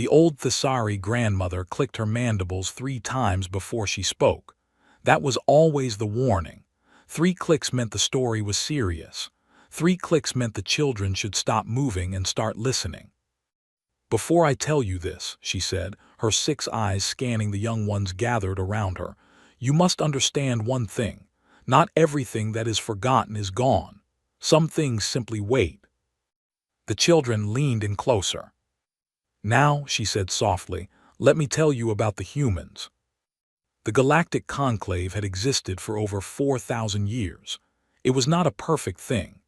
The old Thesari grandmother clicked her mandibles 3 times before she spoke. That was always the warning. 3 clicks meant the story was serious. 3 clicks meant the children should stop moving and start listening. "Before I tell you this," she said, her 6 eyes scanning the young ones gathered around her, "you must understand one thing. Not everything that is forgotten is gone. Some things simply wait." The children leaned in closer. "Now," she said softly, "let me tell you about the humans." The galactic conclave had existed for over 4,000 years. It was not a perfect thing.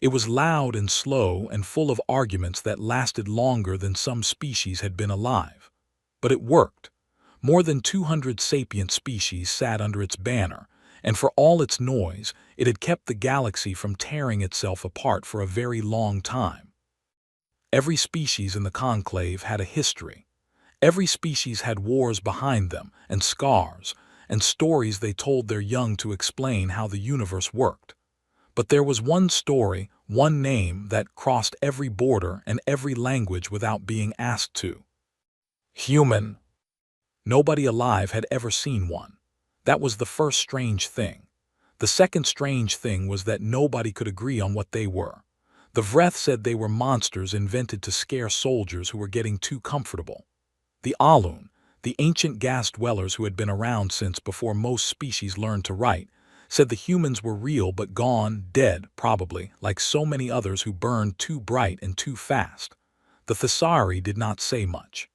It was loud and slow and full of arguments that lasted longer than some species had been alive. But it worked. More than 200 sapient species sat under its banner, and for all its noise, it had kept the galaxy from tearing itself apart for a very long time. Every species in the conclave had a history. Every species had wars behind them, and scars, and stories they told their young to explain how the universe worked. But there was one story, one name that crossed every border and every language without being asked to. Human. Nobody alive had ever seen one. That was the first strange thing. The second strange thing was that nobody could agree on what they were. The Vreth said they were monsters invented to scare soldiers who were getting too comfortable. The Alun, the ancient gas dwellers who had been around since before most species learned to write, said the humans were real but gone, dead, probably, like so many others who burned too bright and too fast. The Thesari did not say much.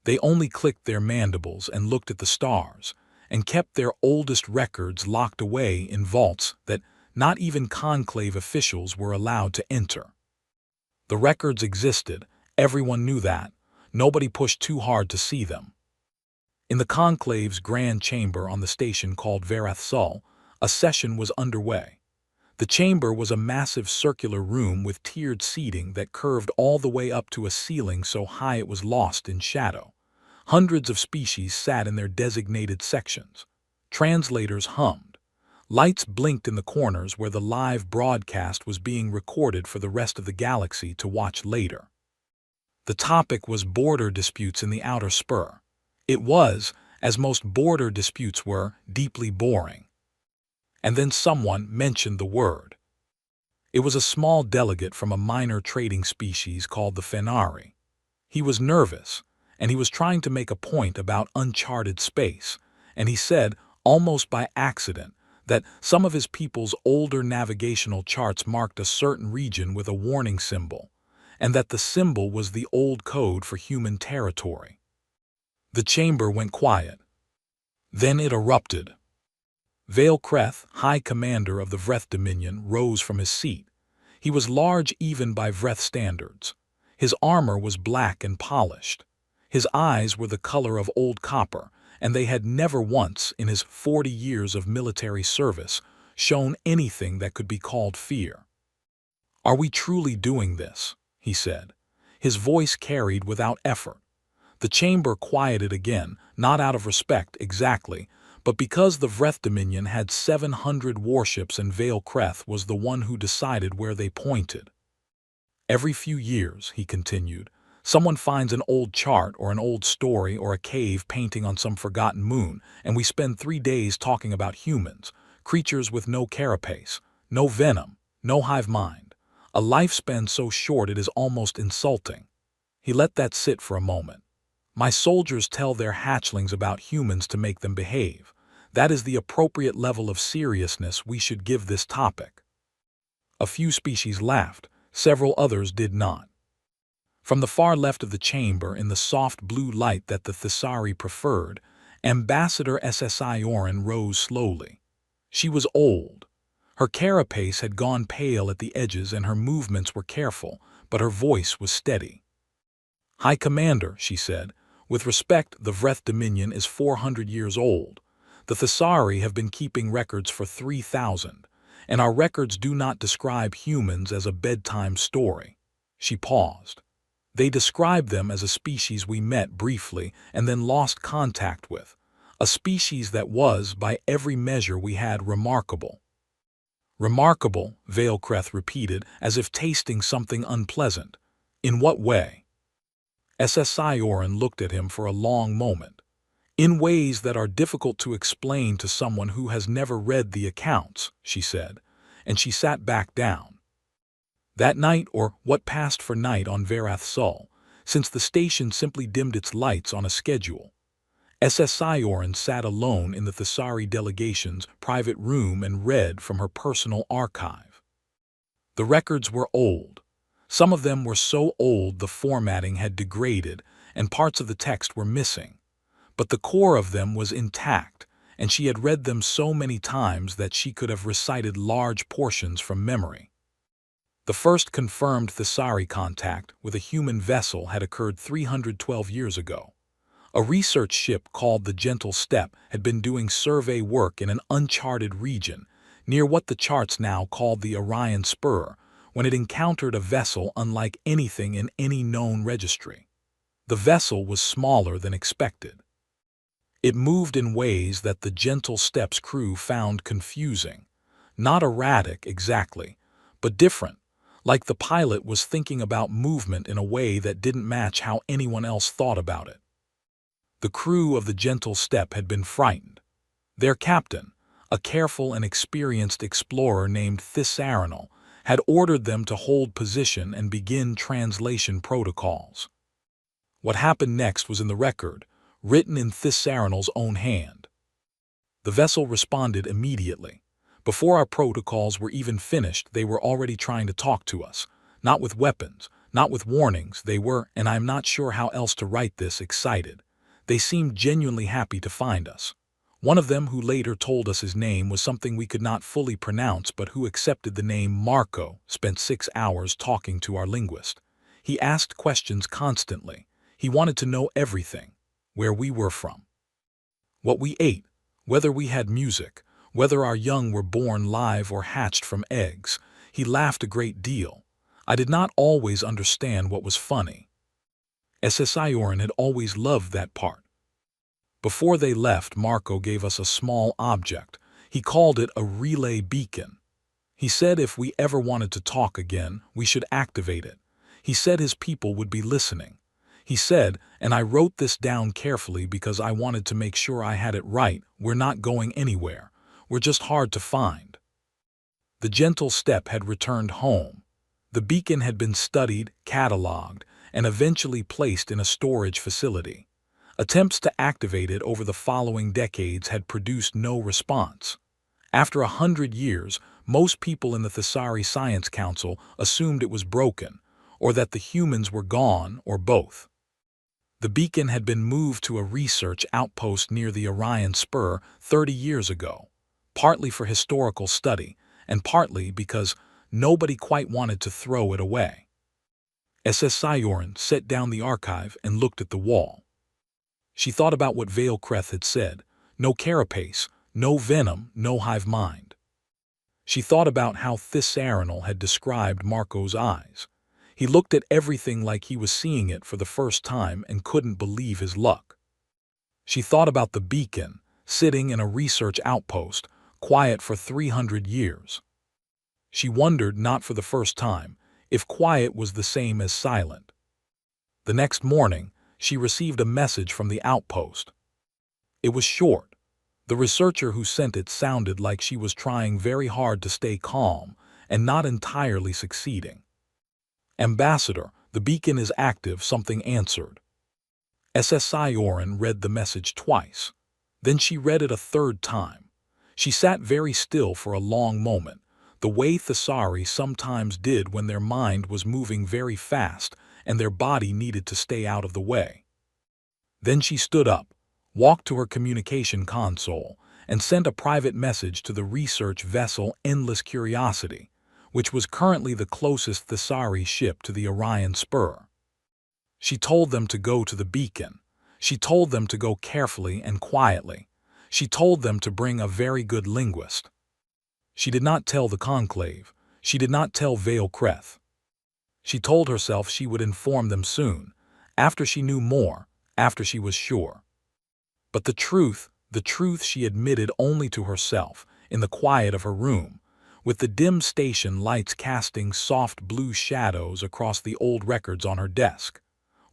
They only clicked their mandibles and looked at the stars, and kept their oldest records locked away in vaults that not even conclave officials were allowed to enter. The records existed, everyone knew that. Nobody pushed too hard to see them. In the conclave's grand chamber on the station called Saul, a session was underway. The chamber was a massive circular room with tiered seating that curved all the way up to a ceiling so high it was lost in shadow. Hundreds of species sat in their designated sections. Translators hummed. Lights blinked in the corners where the live broadcast was being recorded for the rest of the galaxy to watch later. The topic was border disputes in the outer spur. It was, as most border disputes were, deeply boring. And then someone mentioned the word. It was a small delegate from a minor trading species called the Fenari. He was nervous, and he was trying to make a point about uncharted space, and he said, almost by accident, that some of his people's older navigational charts marked a certain region with a warning symbol, and that the symbol was the old code for human territory. The chamber went quiet. Then it erupted. Vale Kreth, High Commander of the Vreth Dominion, rose from his seat. He was large even by Vreth standards. His armor was black and polished. His eyes were the color of old copper, and they had never once, in his 40 years of military service, shown anything that could be called fear. "Are we truly doing this?" he said. His voice carried without effort. The chamber quieted again, not out of respect exactly, but because the Vreth Dominion had 700 warships and Vale Kreth was the one who decided where they pointed. "Every few years," he continued, "someone finds an old chart or an old story or a cave painting on some forgotten moon, and we spend 3 days talking about humans, creatures with no carapace, no venom, no hive mind, a lifespan so short it is almost insulting." He let that sit for a moment. "My soldiers tell their hatchlings about humans to make them behave. That is the appropriate level of seriousness we should give this topic." A few species laughed, several others did not. From the far left of the chamber, in the soft blue light that the Thesari preferred, Ambassador SSI Orin rose slowly. She was old. Her carapace had gone pale at the edges and her movements were careful, but her voice was steady. "High Commander," she said, "with respect, the Vreth Dominion is 400 years old. The Thesari have been keeping records for 3,000, and our records do not describe humans as a bedtime story." She paused. "They describe them as a species we met briefly and then lost contact with, a species that was, by every measure we had, remarkable." "Remarkable," Vale Kreth repeated, as if tasting something unpleasant. "In what way?" SSI Oren looked at him for a long moment, in ways that are difficult to explain to someone who has never read the accounts, she said, and she sat back down. That night, or what passed for night on Varath Saul, since the station simply dimmed its lights on a schedule, SSI Oren sat alone in the Thessari delegation's private room and read from her personal archive. The records were old. Some of them were so old the formatting had degraded and parts of the text were missing. But the core of them was intact, and she had read them so many times that she could have recited large portions from memory. The first confirmed Thessari contact with a human vessel had occurred 312 years ago. A research ship called the Gentle Steppe had been doing survey work in an uncharted region, near what the charts now called the Orion Spur, when it encountered a vessel unlike anything in any known registry. The vessel was smaller than expected. It moved in ways that the Gentle Steppe's crew found confusing. Not erratic exactly, but different, like the pilot was thinking about movement in a way that didn't match how anyone else thought about it. The crew of the Gentle Steppe had been frightened. Their captain, a careful and experienced explorer named Thessarinal, had ordered them to hold position and begin translation protocols. What happened next was in the record, written in Thessarinal's own hand. The vessel responded immediately. Before our protocols were even finished, they were already trying to talk to us. Not with weapons, not with warnings, they were, and I'm not sure how else to write this, excited. They seemed genuinely happy to find us. One of them, who later told us his name was something we could not fully pronounce but who accepted the name Marco, spent 6 hours talking to our linguist. He asked questions constantly. He wanted to know everything. Where we were from, what we ate, whether we had music, whether our young were born live or hatched from eggs. He laughed a great deal. I did not always understand what was funny. SSI Oren had always loved that part. Before they left, Marco gave us a small object. He called it a relay beacon. He said if we ever wanted to talk again, we should activate it. He said his people would be listening. He said, and I wrote this down carefully because I wanted to make sure I had it right, we're not going anywhere. We're just hard to find. The Gentle Steppe had returned home. The beacon had been studied, catalogued, and eventually placed in a storage facility. Attempts to activate it over the following decades had produced no response. After 100 years, most people in the Thessari Science Council assumed it was broken, or that the humans were gone, or both. The beacon had been moved to a research outpost near the Orion Spur 30 years ago, partly for historical study, and partly because nobody quite wanted to throw it away. SSI Oren set down the archive and looked at the wall. She thought about what Vale Kreth had said, no carapace, no venom, no hive mind. She thought about how Thessarinal had described Marco's eyes. He looked at everything like he was seeing it for the first time and couldn't believe his luck. She thought about the beacon, sitting in a research outpost, quiet for 300 years. She wondered, not for the first time, if quiet was the same as silent. The next morning, she received a message from the outpost. It was short. The researcher who sent it sounded like she was trying very hard to stay calm and not entirely succeeding. Ambassador, the beacon is active, something answered. SSI Oren read the message twice. Then she read it a third time. She sat very still for a long moment, the way Thessari sometimes did when their mind was moving very fast and their body needed to stay out of the way. Then she stood up, walked to her communication console, and sent a private message to the research vessel Endless Curiosity, which was currently the closest Thessari ship to the Orion Spur. She told them to go to the beacon. She told them to go carefully and quietly. She told them to bring a very good linguist. She did not tell the conclave. She did not tell Vale Kreth. She told herself she would inform them soon, after she knew more, after she was sure. But the truth she admitted only to herself, in the quiet of her room, with the dim station lights casting soft blue shadows across the old records on her desk,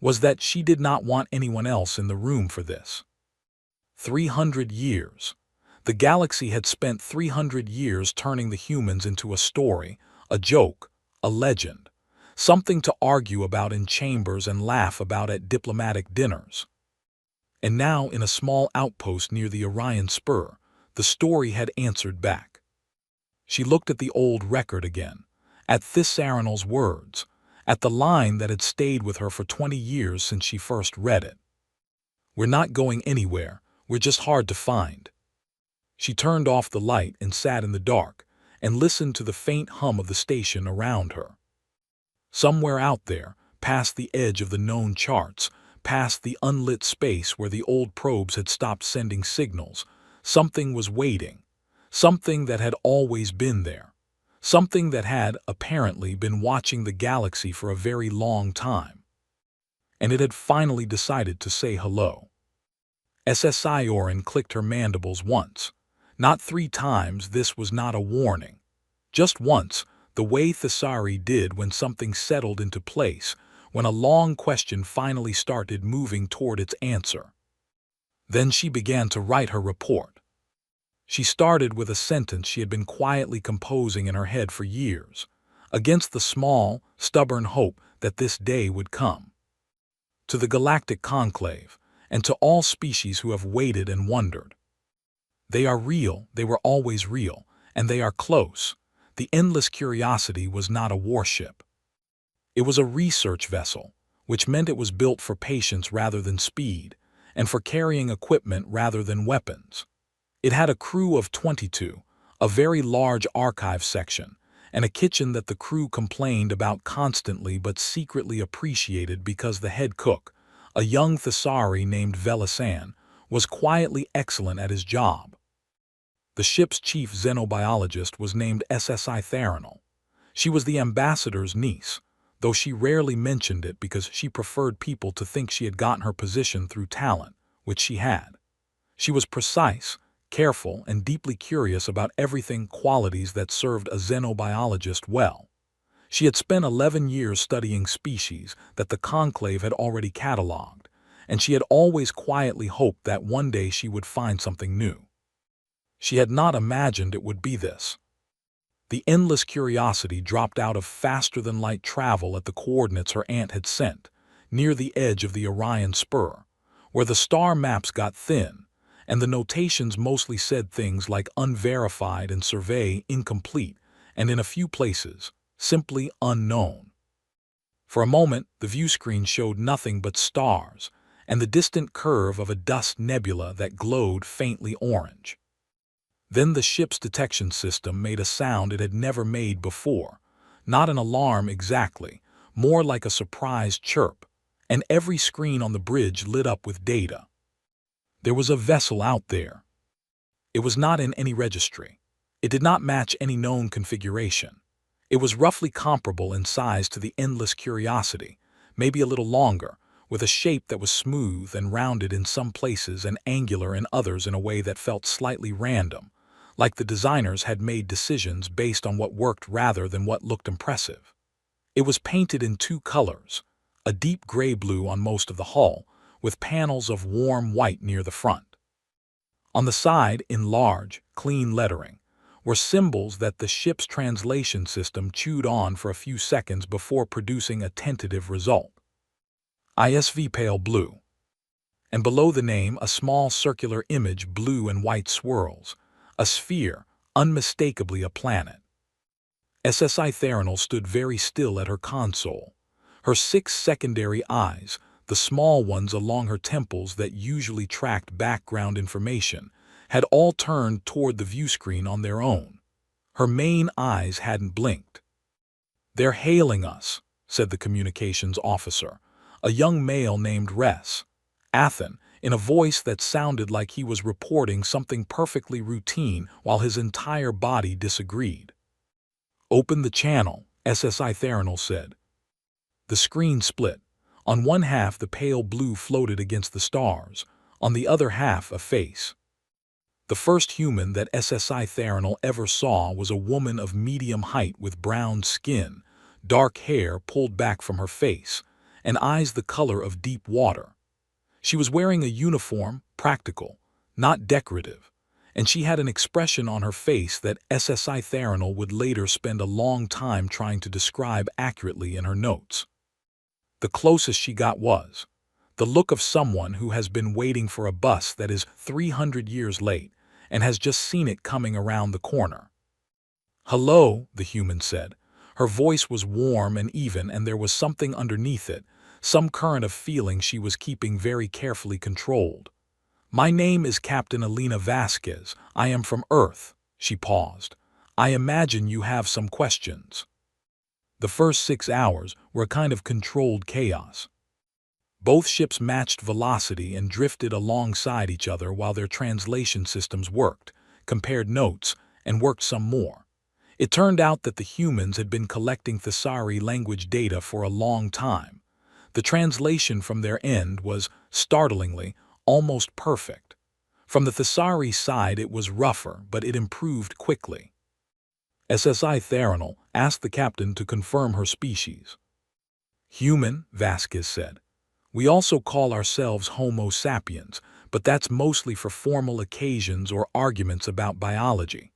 was that she did not want anyone else in the room for this. 300 years. The galaxy had spent 300 years turning the humans into a story, a joke, a legend, something to argue about in chambers and laugh about at diplomatic dinners. And now, in a small outpost near the Orion Spur, the story had answered back. She looked at the old record again, at Thysaranal's words, at the line that had stayed with her for 20 years since she first read it. "We're not going anywhere, we're just hard to find." She turned off the light and sat in the dark, and listened to the faint hum of the station around her. Somewhere out there, past the edge of the known charts, past the unlit space where the old probes had stopped sending signals, something was waiting, something that had always been there, something that had, apparently, been watching the galaxy for a very long time. And it had finally decided to say hello. SSI Orin clicked her mandibles once. Not 3 times. This was not a warning. Just once, the way Thesari did when something settled into place, when a long question finally started moving toward its answer. Then she began to write her report. She started with a sentence she had been quietly composing in her head for years, against the small, stubborn hope that this day would come. To the galactic conclave, and to all species who have waited and wondered. They are real, they were always real, and they are close. The endless curiosity was not a warship. It was a research vessel, which meant it was built for patience rather than speed, and for carrying equipment rather than weapons. It had a crew of 22, a very large archive section, and a kitchen that the crew complained about constantly but secretly appreciated because the head cook, a young Thesari named Velisan, was quietly excellent at his job. The ship's chief xenobiologist was named SSI Theranal. She was the ambassador's niece, though she rarely mentioned it because she preferred people to think she had gotten her position through talent, which she had. She was precise, careful, and deeply curious about everything, qualities that served a xenobiologist well. She had spent 11 years studying species that the conclave had already catalogued, and she had always quietly hoped that one day she would find something new. She had not imagined it would be this. The endless curiosity dropped out of faster-than-light travel at the coordinates her aunt had sent, near the edge of the Orion Spur, where the star maps got thin, and the notations mostly said things like unverified and survey incomplete, and in a few places, simply unknown. For a moment, the view screen showed nothing but stars, and the distant curve of a dust nebula that glowed faintly orange. Then the ship's detection system made a sound it had never made before, not an alarm exactly, more like a surprised chirp, and every screen on the bridge lit up with data. There was a vessel out there. It was not in any registry. It did not match any known configuration. It was roughly comparable in size to the endless curiosity, maybe a little longer, with a shape that was smooth and rounded in some places and angular in others in a way that felt slightly random, like the designers had made decisions based on what worked rather than what looked impressive. It was painted in 2 colors, a deep gray blue on most of the hull, with panels of warm white near the front. On the side, in large, clean lettering, were symbols that the ship's translation system chewed on for a few seconds before producing a tentative result. ISV pale blue. And below the name, a small circular image, blue and white swirls, a sphere, unmistakably a planet. SSI Theranal stood very still at her console. Her 6 secondary eyes, the small ones along her temples that usually tracked background information, had all turned toward the view screen on their own. Her main eyes hadn't blinked. "They're hailing us," said the communications officer, a young male named Athen, in a voice that sounded like he was reporting something perfectly routine while his entire body disagreed. "Open the channel," SSI Theranal said. The screen split. On one half the pale blue floated against the stars, on the other half a face. The first human that SSI Theranal ever saw was a woman of medium height with brown skin, dark hair pulled back from her face, and eyes the color of deep water. She was wearing a uniform, practical, not decorative, and she had an expression on her face that SSI Theranol would later spend a long time trying to describe accurately in her notes. The closest she got was the look of someone who has been waiting for a bus that is 300 years late and has just seen it coming around the corner. "Hello," the human said. Her voice was warm and even, and there was something underneath it, some current of feeling she was keeping very carefully controlled. "My name is Captain Alina Vasquez. I am from Earth." She paused. "I imagine you have some questions." The first 6 hours were a kind of controlled chaos. Both ships matched velocity and drifted alongside each other while their translation systems worked, compared notes, and worked some more. It turned out that the humans had been collecting Thesari language data for a long time. The translation from their end was, startlingly, almost perfect. From the Thesari side it was rougher, but it improved quickly. SSI Theranol asked the captain to confirm her species. "Human," Vasquez said. "We also call ourselves Homo sapiens, but that's mostly for formal occasions or arguments about biology."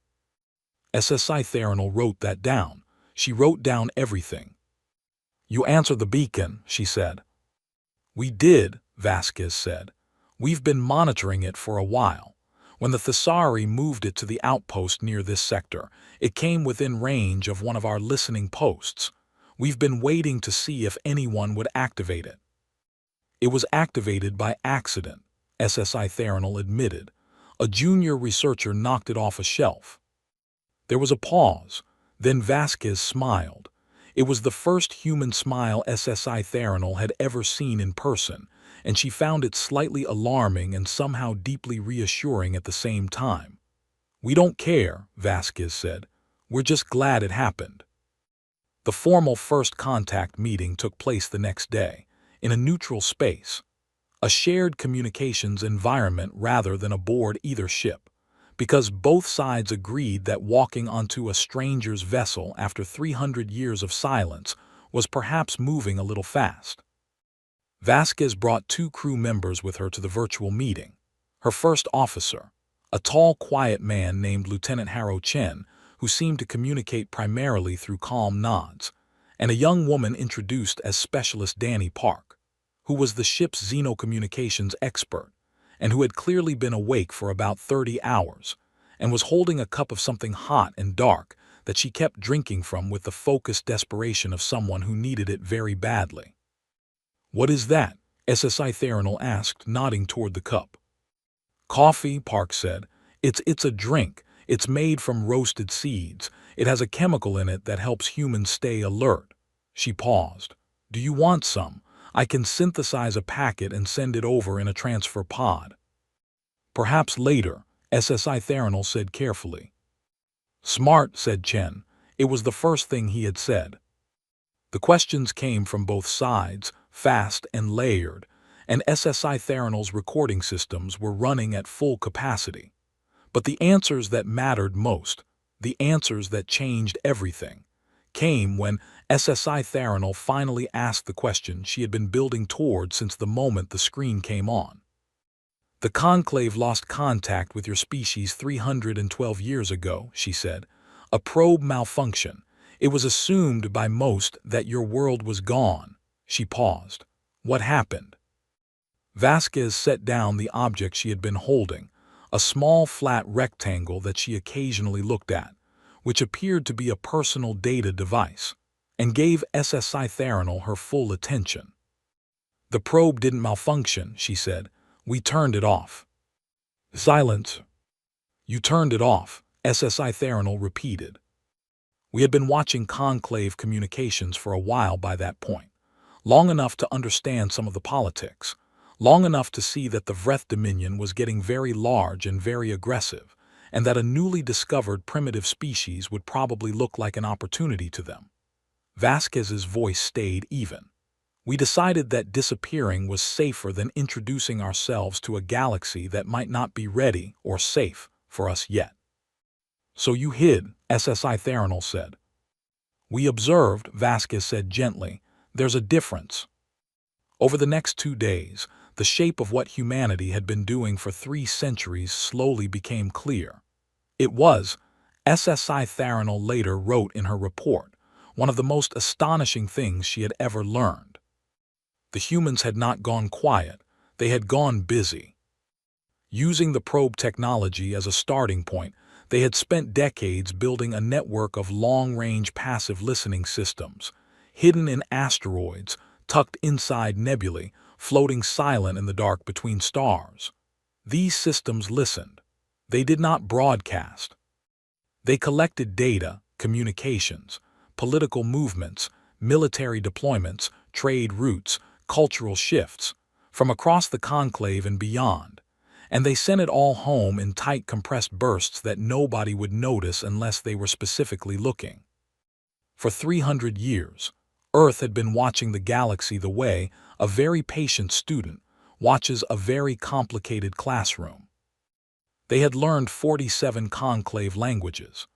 SSI Theranol wrote that down. She wrote down everything. "You answer the beacon," she said. "We did," Vasquez said. "We've been monitoring it for a while. When the Thesari moved it to the outpost near this sector, it came within range of one of our listening posts. We've been waiting to see if anyone would activate it." "It was activated by accident," SSI Theranol admitted. "A junior researcher knocked it off a shelf." There was a pause. Then Vasquez smiled. It was the first human smile SSI Theranol had ever seen in person, and she found it slightly alarming and somehow deeply reassuring at the same time. "We don't care," Vasquez said. "We're just glad it happened." The formal first contact meeting took place the next day, in a neutral space, a shared communications environment rather than aboard either ship, because both sides agreed that walking onto a stranger's vessel after 300 years of silence was perhaps moving a little fast. Vasquez brought 2 crew members with her to the virtual meeting. Her first officer, a tall, quiet man named Lieutenant Haro Chen, who seemed to communicate primarily through calm nods, and a young woman introduced as Specialist Danny Park, who was the ship's xenocommunications expert, and who had clearly been awake for about 30 hours, and was holding a cup of something hot and dark that she kept drinking from with the focused desperation of someone who needed it very badly. "What is that?" SSI Theranol asked, nodding toward the cup. "Coffee," Park said. It's a drink. It's made from roasted seeds. It has a chemical in it that helps humans stay alert." She paused. "Do you want some? I can synthesize a packet and send it over in a transfer pod." "Perhaps later," SSI Theranol said carefully. "Smart," said Chen. It was the first thing he had said. The questions came from both sides, fast and layered, and SSI Theranol's recording systems were running at full capacity. But the answers that mattered most, the answers that changed everything, came when SSI Theranol finally asked the question she had been building toward since the moment the screen came on. "The conclave lost contact with your species 312 years ago," she said. "A probe malfunction. It was assumed by most that your world was gone." She paused. "What happened?" Vasquez set down the object she had been holding, a small flat rectangle that she occasionally looked at, which appeared to be a personal data device, and gave SSI Theranol her full attention. "The probe didn't malfunction," she said. "We turned it off." Silence. "You turned it off," SSI Theranol repeated. We had been watching conclave communications for a while by that point, long enough to understand some of the politics, long enough to see that the Vreth Dominion was getting very large and very aggressive, and that a newly discovered primitive species would probably look like an opportunity to them. Vasquez's voice stayed even. "We decided that disappearing was safer than introducing ourselves to a galaxy that might not be ready or safe for us yet." "So you hid," SSI Theranol said. "We observed," Vasquez said gently. "There's a difference." Over the next 2 days, the shape of what humanity had been doing for 3 centuries slowly became clear. It was, SSI Tharanol later wrote in her report, one of the most astonishing things she had ever learned. The humans had not gone quiet, they had gone busy. Using the probe technology as a starting point, they had spent decades building a network of long-range passive listening systems, hidden in asteroids, tucked inside nebulae, floating silent in the dark between stars. These systems listened. They did not broadcast. They collected data, communications, political movements, military deployments, trade routes, cultural shifts, from across the conclave and beyond, and they sent it all home in tight compressed bursts that nobody would notice unless they were specifically looking. For 300 years, Earth had been watching the galaxy the way a very patient student watches a very complicated classroom. They had learned 47 conclave languages.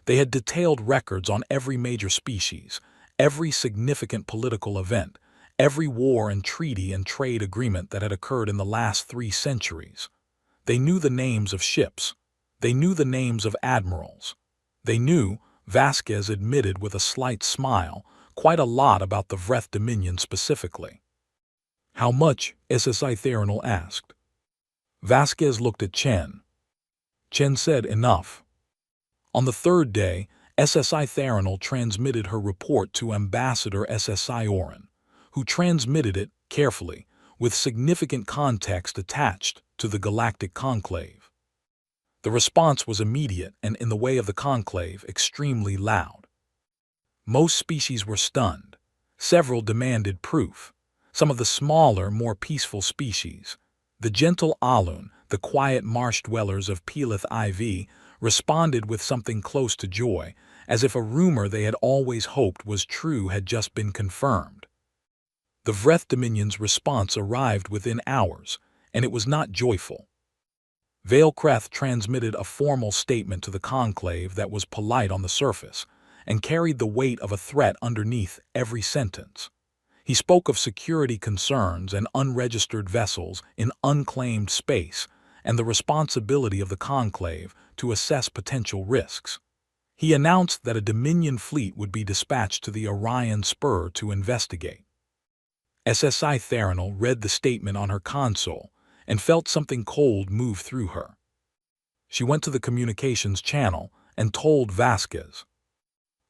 They had detailed records on every major species, every significant political event, every war and treaty and trade agreement that had occurred in the last 3 centuries. They knew the names of ships. They knew the names of admirals. They knew, Vasquez admitted with a slight smile, quite a lot about the Vreth Dominion specifically. How much? SSI Tharanol asked. Vasquez looked at Chen. Chen said enough. On the third day, SSI Tharanol transmitted her report to Ambassador SSI Oren, who transmitted it carefully, with significant context attached to the galactic conclave. The response was immediate and, in the way of the conclave, extremely loud. Most species were stunned. Several demanded proof. Some of the smaller, more peaceful species, the gentle Alun, the quiet marsh dwellers of Pelith IV, responded with something close to joy, as if a rumor they had always hoped was true had just been confirmed. The Vreth Dominion's response arrived within hours, and it was not joyful. Vailkreth transmitted a formal statement to the conclave that was polite on the surface, and carried the weight of a threat underneath every sentence. He spoke of security concerns and unregistered vessels in unclaimed space, and the responsibility of the conclave to assess potential risks. He announced that a Dominion fleet would be dispatched to the Orion Spur to investigate. SSI Tharanol read the statement on her console and felt something cold move through her. She went to the communications channel and told Vasquez.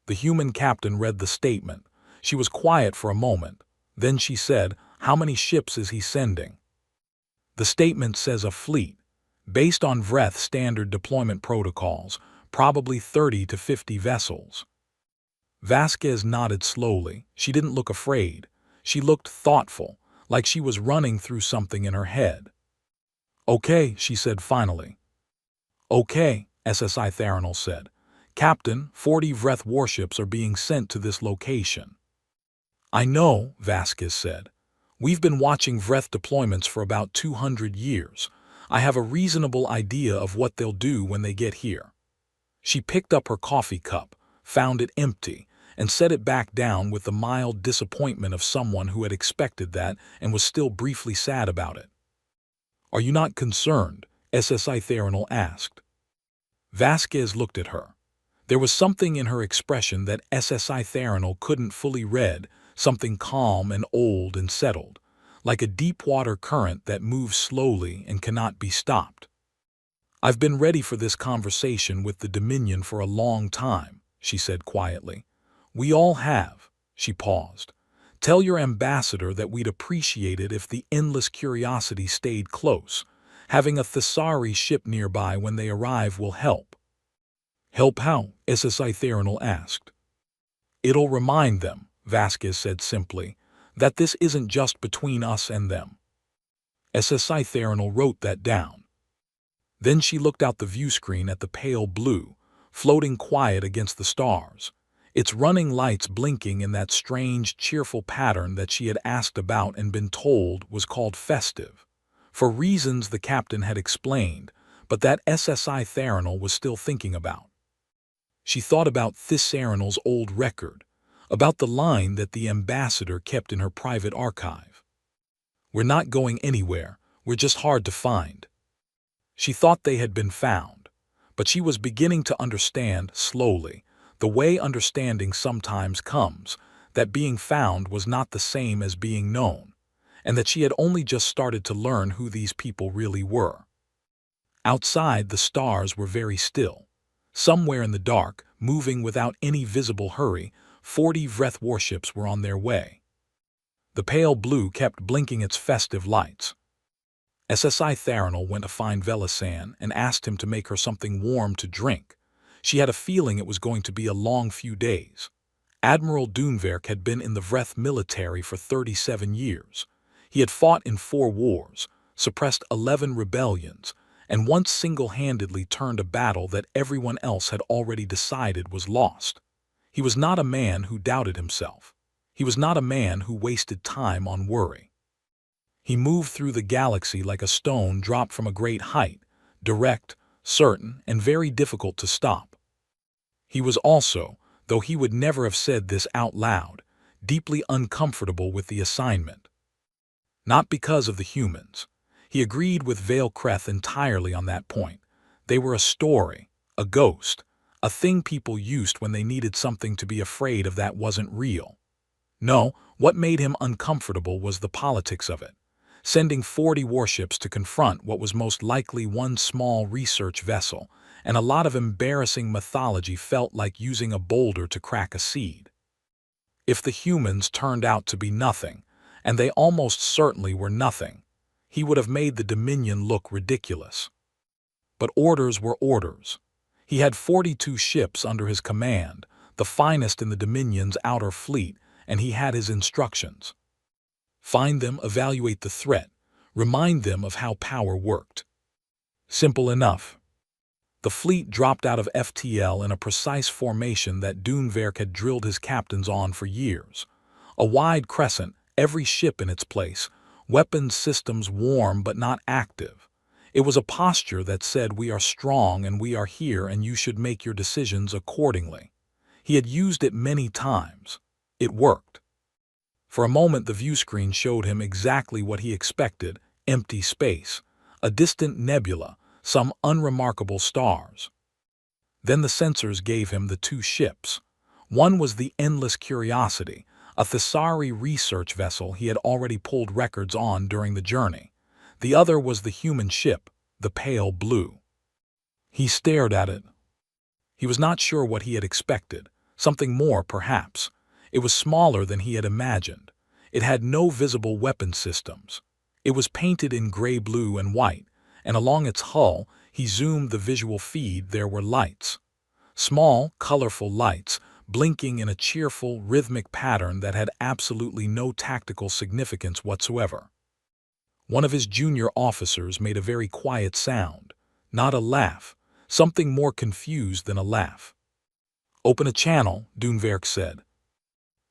The human captain read the statement. She was quiet for a moment. Then she said, "How many ships is he sending?" The statement says a fleet. Based on Vreth standard deployment protocols, probably 30 to 50 vessels. Vasquez nodded slowly. She didn't look afraid. She looked thoughtful, like she was running through something in her head. "Okay," she said finally. "Okay," SSI Tharanol said. "Captain, 40 Vreth warships are being sent to this location." "I know," Vasquez said. "We've been watching Vreth deployments for about 200 years. I have a reasonable idea of what they'll do when they get here." She picked up her coffee cup, found it empty, and set it back down with the mild disappointment of someone who had expected that and was still briefly sad about it. "Are you not concerned?" SSI Tharanol asked. Vasquez looked at her. There was something in her expression that SSI Tharanol couldn't fully read, something calm and old and settled, like a deep-water current that moves slowly and cannot be stopped. "I've been ready for this conversation with the Dominion for a long time," she said quietly. "We all have." She paused. "Tell your ambassador that we'd appreciate it if the endless curiosity stayed close. Having a Thessari ship nearby when they arrive will help." "Help how?" SSI Tharanol asked. "It'll remind them," Vasquez said simply, "that this isn't just between us and them." SSI Tharanol wrote that down. Then she looked out the view screen at the pale blue, floating quiet against the stars, its running lights blinking in that strange, cheerful pattern that she had asked about and been told was called festive, for reasons the captain had explained, but that SSI Tharanol was still thinking about. She thought about Thissaranol's old record, about the line that the ambassador kept in her private archive. We're not going anywhere, we're just hard to find. She thought they had been found, but she was beginning to understand, slowly, the way understanding sometimes comes, that being found was not the same as being known, and that she had only just started to learn who these people really were. Outside, the stars were very still. Somewhere in the dark, moving without any visible hurry, 40 Vreth warships were on their way. The pale blue kept blinking its festive lights. SSI Theranel went to find Velisan and asked him to make her something warm to drink. She had a feeling it was going to be a long few days. Admiral Dunverk had been in the Vreth military for 37 years. He had fought in 4 wars, suppressed 11 rebellions, and once single-handedly turned a battle that everyone else had already decided was lost. He was not a man who doubted himself. He was not a man who wasted time on worry. He moved through the galaxy like a stone dropped from a great height, direct, certain, and very difficult to stop. He was also, though he would never have said this out loud, deeply uncomfortable with the assignment. Not because of the humans. He agreed with Vale Kreth entirely on that point. They were a story, a ghost, a thing people used when they needed something to be afraid of that wasn't real. No, what made him uncomfortable was the politics of it. Sending 40 warships to confront what was most likely one small research vessel, and a lot of embarrassing mythology felt like using a boulder to crack a seed. If the humans turned out to be nothing, and they almost certainly were nothing, he would have made the Dominion look ridiculous. But orders were orders. He had 42 ships under his command, the finest in the Dominion's outer fleet, and he had his instructions. Find them, evaluate the threat, remind them of how power worked. Simple enough. The fleet dropped out of FTL in a precise formation that Dunverk had drilled his captains on for years. A wide crescent, every ship in its place, weapons systems warm but not active. It was a posture that said, we are strong and we are here and you should make your decisions accordingly. He had used it many times. It worked. For a moment the viewscreen showed him exactly what he expected, empty space, a distant nebula, some unremarkable stars. Then the sensors gave him the 2 ships. One was the Endless Curiosity, a Thessari research vessel he had already pulled records on during the journey. The other was the human ship, the Pale Blue. He stared at it. He was not sure what he had expected, something more perhaps. It was smaller than he had imagined. It had no visible weapon systems. It was painted in gray, blue, and white, and along its hull, he zoomed the visual feed, there were lights. Small, colorful lights, blinking in a cheerful, rhythmic pattern that had absolutely no tactical significance whatsoever. One of his junior officers made a very quiet sound, not a laugh, something more confused than a laugh. "Open a channel," Dunverk said.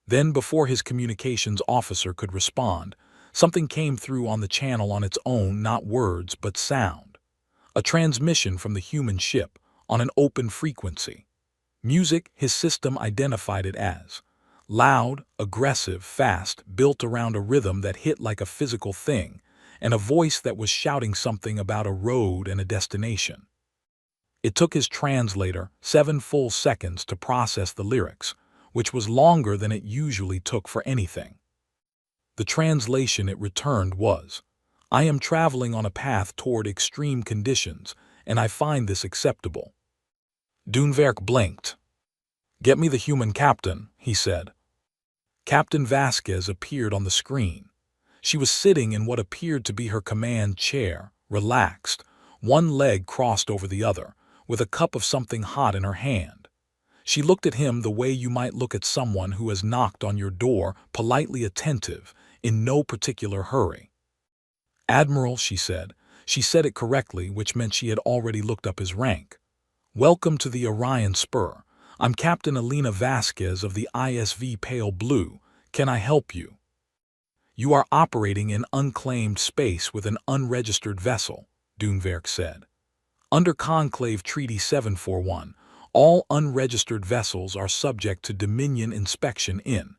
Then, before his communications officer could respond, something came through on the channel on its own, not words but sound. A transmission from the human ship, on an open frequency. Music, his system identified it as. Loud, aggressive, fast, built around a rhythm that hit like a physical thing, and a voice that was shouting something about a road and a destination. It took his translator 7 full seconds to process the lyrics, which was longer than it usually took for anything. The translation it returned was, "I am traveling on a path toward extreme conditions, and I find this acceptable." Dunverk blinked. "Get me the human captain," he said. Captain Vasquez appeared on the screen. She was sitting in what appeared to be her command chair, relaxed, one leg crossed over the other, with a cup of something hot in her hand. She looked at him the way you might look at someone who has knocked on your door, politely attentive, in no particular hurry. "Admiral," she said. She said it correctly, which meant she had already looked up his rank. "Welcome to the Orion Spur. I'm Captain Elena Vasquez of the ISV Pale Blue. Can I help you?" "You are operating in unclaimed space with an unregistered vessel," Dunverk said. "Under Conclave Treaty 741, all unregistered vessels are subject to Dominion inspection in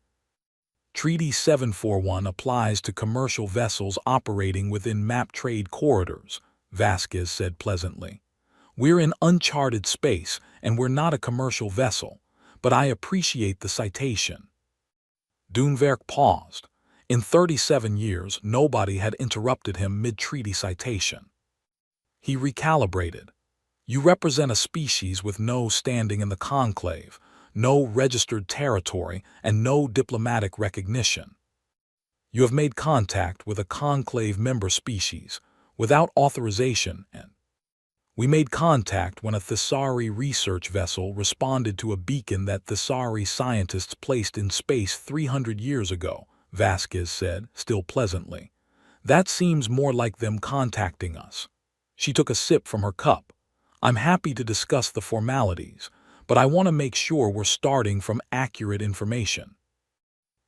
Treaty 741 applies to commercial vessels operating within map trade corridors, Vasquez said pleasantly. We're in uncharted space, and we're not a commercial vessel, but I appreciate the citation. Doenwerk paused. In 37 years, nobody had interrupted him mid-treaty citation. He recalibrated. You represent a species with no standing in the conclave, no registered territory, and no diplomatic recognition. You have made contact with a conclave member species, without authorization, and we made contact when a Thesari research vessel responded to a beacon that Thesari scientists placed in space 300 years ago, Vasquez said, still pleasantly. That seems more like them contacting us. She took a sip from her cup. I'm happy to discuss the formalities, but I want to make sure we're starting from accurate information.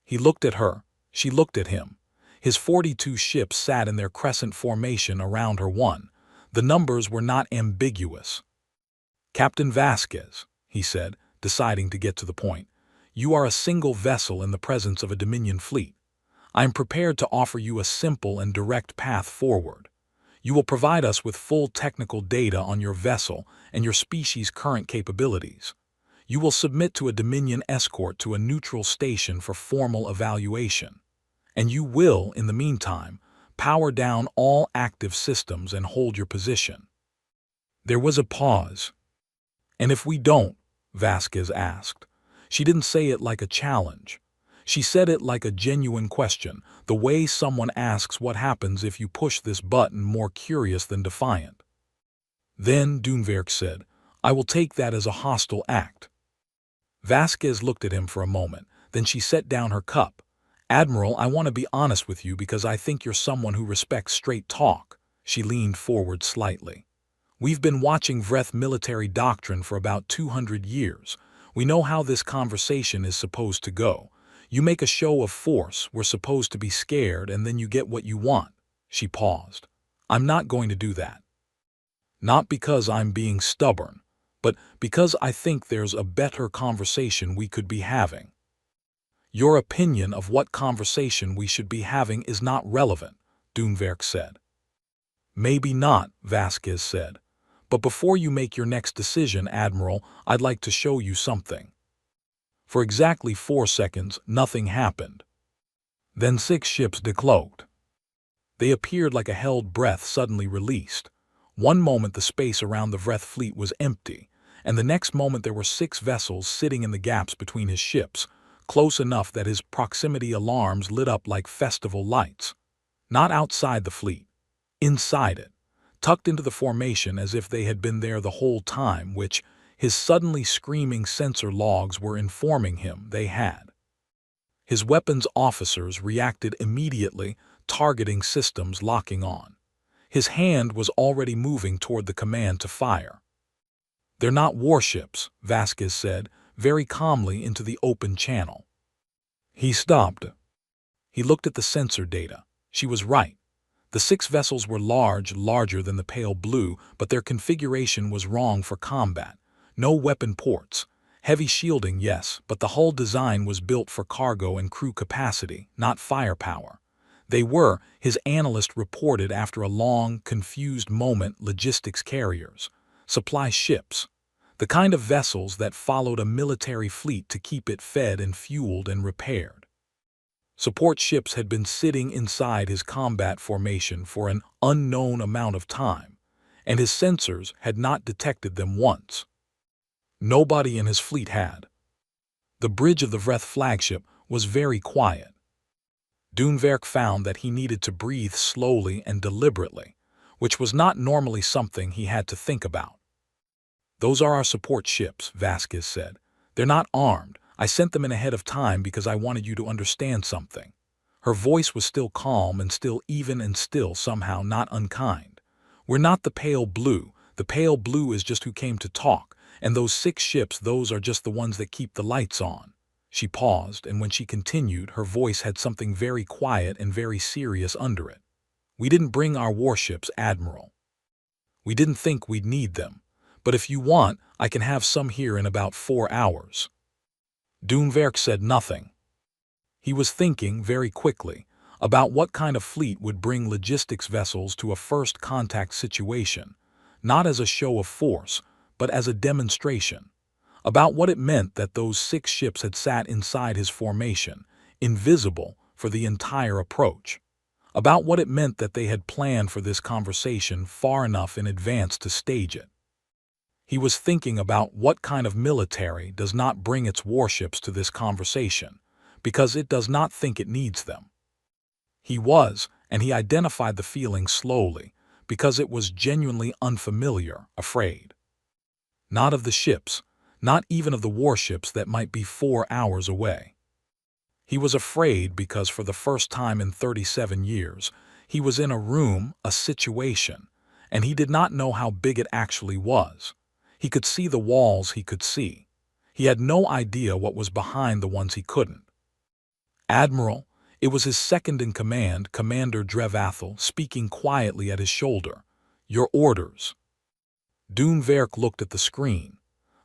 He looked at her. She looked at him. His 42 ships sat in their crescent formation around her one. The numbers were not ambiguous. Captain Vasquez, he said, deciding to get to the point, you are a single vessel in the presence of a Dominion fleet. I am prepared to offer you a simple and direct path forward. You will provide us with full technical data on your vessel and your species' current capabilities. You will submit to a Dominion escort to a neutral station for formal evaluation. And you will, in the meantime, power down all active systems and hold your position. There was a pause. And if we don't? Vasquez asked. She didn't say it like a challenge. She said it like a genuine question, the way someone asks what happens if you push this button, more curious than defiant. Then, Doenwerk said, I will take that as a hostile act. Vasquez looked at him for a moment, then she set down her cup. Admiral, I want to be honest with you because I think you're someone who respects straight talk. She leaned forward slightly. We've been watching Vreth military doctrine for about 200 years. We know how this conversation is supposed to go. You make a show of force, we're supposed to be scared, and then you get what you want. She paused. I'm not going to do that. Not because I'm being stubborn, but because I think there's a better conversation we could be having. Your opinion of what conversation we should be having is not relevant, Doenwerk said. Maybe not, Vasquez said. But before you make your next decision, Admiral, I'd like to show you something. For exactly 4 seconds, nothing happened. Then 6 ships decloaked. They appeared like a held breath suddenly released. One moment the space around the Vreth fleet was empty, and the next moment there were 6 vessels sitting in the gaps between his ships, close enough that his proximity alarms lit up like festival lights. Not outside the fleet, inside it, tucked into the formation as if they had been there the whole time, which his suddenly screaming sensor logs were informing him they had. His weapons officers reacted immediately, targeting systems locking on. His hand was already moving toward the command to fire. They're not warships, Vasquez said, very calmly into the open channel. He stopped. He looked at the sensor data. She was right. The 6 vessels were larger than the pale blue, but their configuration was wrong for combat. No weapon ports. Heavy shielding, yes, but the hull design was built for cargo and crew capacity, not firepower. They were, his analyst reported after a long, confused moment, logistics carriers, supply ships, the kind of vessels that followed a military fleet to keep it fed and fueled and repaired. Support ships had been sitting inside his combat formation for an unknown amount of time, and his sensors had not detected them once. Nobody in his fleet had. The bridge of the Vreth flagship was very quiet. Doenwerk found that he needed to breathe slowly and deliberately, which was not normally something he had to think about. Those are our support ships, Vasquez said. They're not armed. I sent them in ahead of time because I wanted you to understand something. Her voice was still calm and still even and still somehow not unkind. We're not the pale blue. The pale blue is just who came to talk, and those 6 ships, those are just the ones that keep the lights on. She paused, and when she continued, her voice had something very quiet and very serious under it. We didn't bring our warships, Admiral. We didn't think we'd need them. But if you want, I can have some here in about 4 hours. Doenwerk said nothing. He was thinking, very quickly, about what kind of fleet would bring logistics vessels to a first contact situation, not as a show of force, but as a demonstration. About what it meant that those 6 ships had sat inside his formation, invisible, for the entire approach. About what it meant that they had planned for this conversation far enough in advance to stage it. He was thinking about what kind of military does not bring its warships to this conversation, because it does not think it needs them. He was, and he identified the feeling slowly, because it was genuinely unfamiliar, afraid. Not of the ships, not even of the warships that might be 4 hours away. He was afraid because for the first time in 37 years, he was in a room, a situation, and he did not know how big it actually was. He could see the walls he could see. He had no idea what was behind the ones he couldn't. Admiral, it was his second-in-command, Commander Drevathel, speaking quietly at his shoulder. Your orders. Doenverk looked at the screen.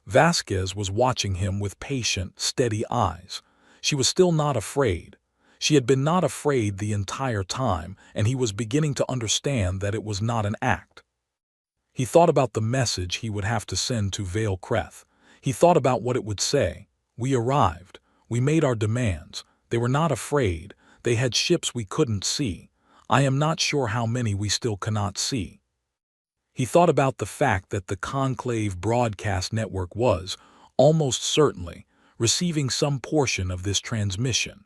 Vasquez was watching him with patient, steady eyes. She was still not afraid. She had been not afraid the entire time, and he was beginning to understand that it was not an act. He thought about the message he would have to send to Vale Creth. He thought about what it would say. We arrived. We made our demands. They were not afraid. They had ships we couldn't see. I am not sure how many we still cannot see. He thought about the fact that the conclave broadcast network was, almost certainly, receiving some portion of this transmission.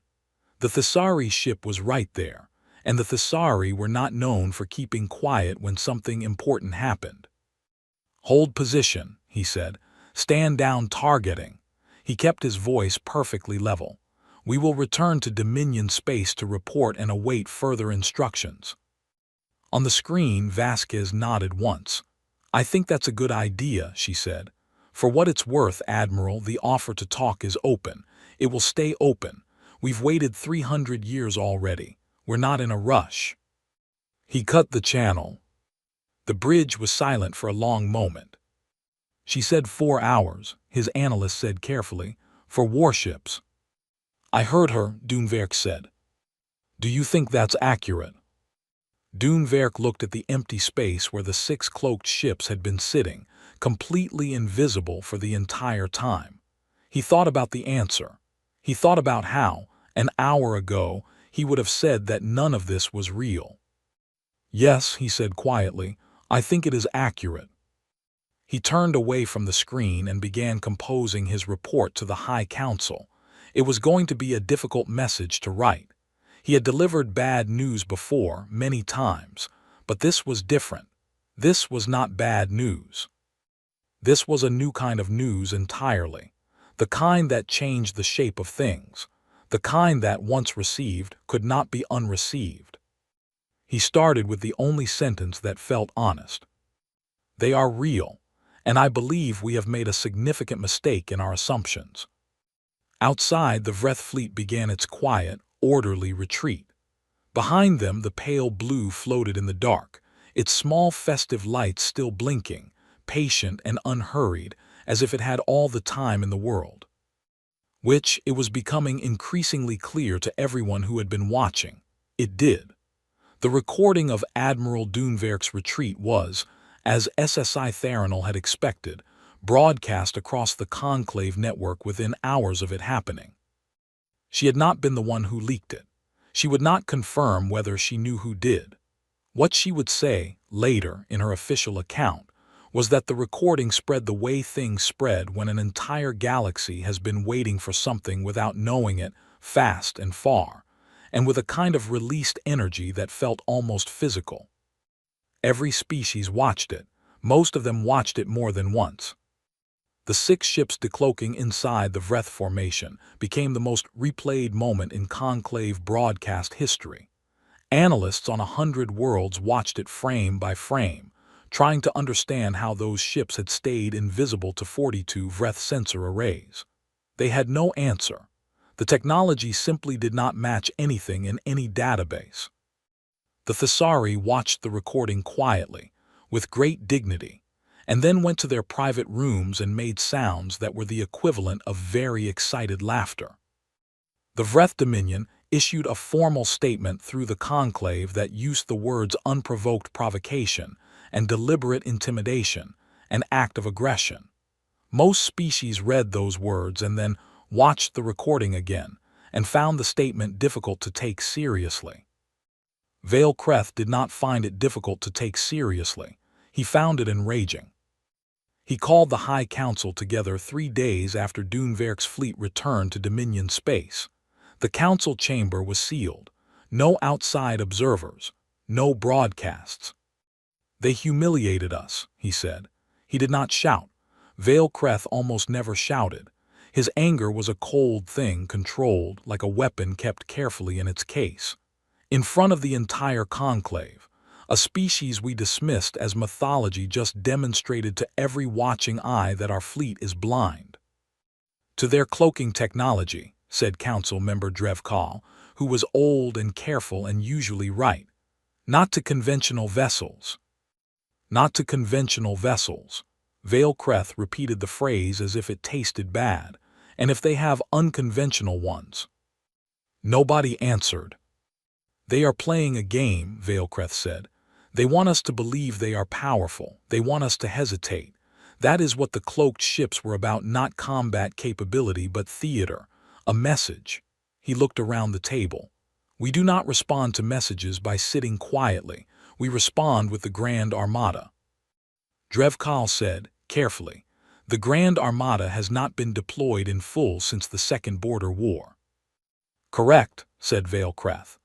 The Thessari ship was right there, and the Thessari were not known for keeping quiet when something important happened. Hold position, he said. Stand down targeting. He kept his voice perfectly level. We will return to Dominion space to report and await further instructions. On the screen, Vasquez nodded once. I think that's a good idea, she said. For what it's worth, Admiral, the offer to talk is open. It will stay open. We've waited 300 years already. We're not in a rush. He cut the channel. The bridge was silent for a long moment. She said 4 hours, his analyst said carefully, for warships. I heard her, Doenverk said. Do you think that's accurate? Doenverk looked at the empty space where the 6 cloaked ships had been sitting, completely invisible for the entire time. He thought about the answer. He thought about how, an hour ago, he would have said that none of this was real. Yes, he said quietly, I think it is accurate. He turned away from the screen and began composing his report to the High Council. It was going to be a difficult message to write. He had delivered bad news before, many times, but this was different. This was not bad news. This was a new kind of news entirely, the kind that changed the shape of things, the kind that, once received, could not be unreceived. He started with the only sentence that felt honest. They are real, and I believe we have made a significant mistake in our assumptions. Outside, the Vreth fleet began its quiet, orderly retreat. Behind them, the pale blue floated in the dark, its small festive lights still blinking, patient and unhurried, as if it had all the time in the world. Which, it was becoming increasingly clear to everyone who had been watching, it did. The recording of Admiral Doenverk's retreat was, as SSI Theranol had expected, broadcast across the conclave network within hours of it happening. She had not been the one who leaked it. She would not confirm whether she knew who did. What she would say, later, in her official account, was that the recording spread the way things spread when an entire galaxy has been waiting for something without knowing it, fast and far, and with a kind of released energy that felt almost physical. Every species watched it. Most of them watched it more than once. The 6 ships decloaking inside the Vreth formation became the most replayed moment in conclave broadcast history. Analysts on 100 worlds watched it frame by frame, trying to understand how those ships had stayed invisible to 42 Vreth sensor arrays. They had no answer. The technology simply did not match anything in any database. The Thessari watched the recording quietly, with great dignity, and then went to their private rooms and made sounds that were the equivalent of very excited laughter. The Vreth Dominion issued a formal statement through the conclave that used the words unprovoked provocation and deliberate intimidation, an act of aggression. Most species read those words and then watched the recording again and found the statement difficult to take seriously. Vale Creth did not find it difficult to take seriously. He found it enraging. He called the High Council together 3 days after Duneverk's fleet returned to Dominion space. The council chamber was sealed. No outside observers. No broadcasts. "They humiliated us," he said. He did not shout. Vale Creth almost never shouted. His anger was a cold thing, controlled, like a weapon kept carefully in its case. In front of the entire conclave, a species we dismissed as mythology just demonstrated to every watching eye that our fleet is blind. "To their cloaking technology," said Council Member Drevkal, who was old and careful and usually right. "Not to conventional vessels." "Not to conventional vessels." Vale Creth repeated the phrase as if it tasted bad. "And if they have unconventional ones?" Nobody answered. "They are playing a game," Vale Creth said. "They want us to believe they are powerful. They want us to hesitate. That is what the cloaked ships were about, not combat capability but theater. A message." He looked around the table. "We do not respond to messages by sitting quietly. We respond with the Grand Armada." Drevkal said, carefully, "The Grand Armada has not been deployed in full since the Second Border War." "Correct," said Vale Creth.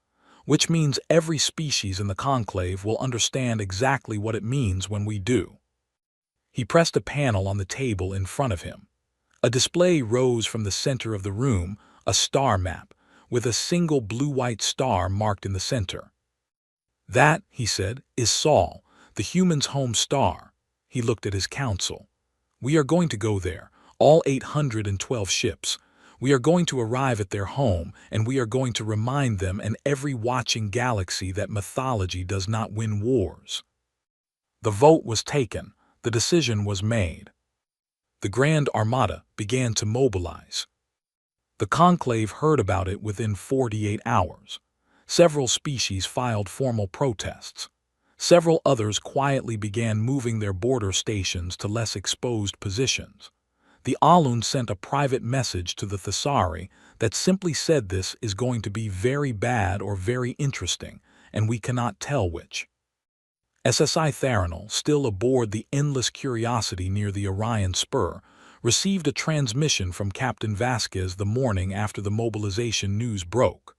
"Which means every species in the conclave will understand exactly what it means when we do." He pressed a panel on the table in front of him. A display rose from the center of the room, a star map, with a single blue-white star marked in the center. "That," he said, "is Saul, the human's home star." He looked at his council. "We are going to go there, all 812 ships. We are going to arrive at their home, and we are going to remind them and every watching galaxy that mythology does not win wars." The vote was taken. The decision was made. The Grand Armada began to mobilize. The conclave heard about it within 48 hours. Several species filed formal protests. Several others quietly began moving their border stations to less exposed positions. The Alun sent a private message to the Thesari that simply said this is going to be very bad or very interesting, and we cannot tell which. SSI Theranal, still aboard the Endless Curiosity near the Orion Spur, received a transmission from Captain Vasquez the morning after the mobilization news broke.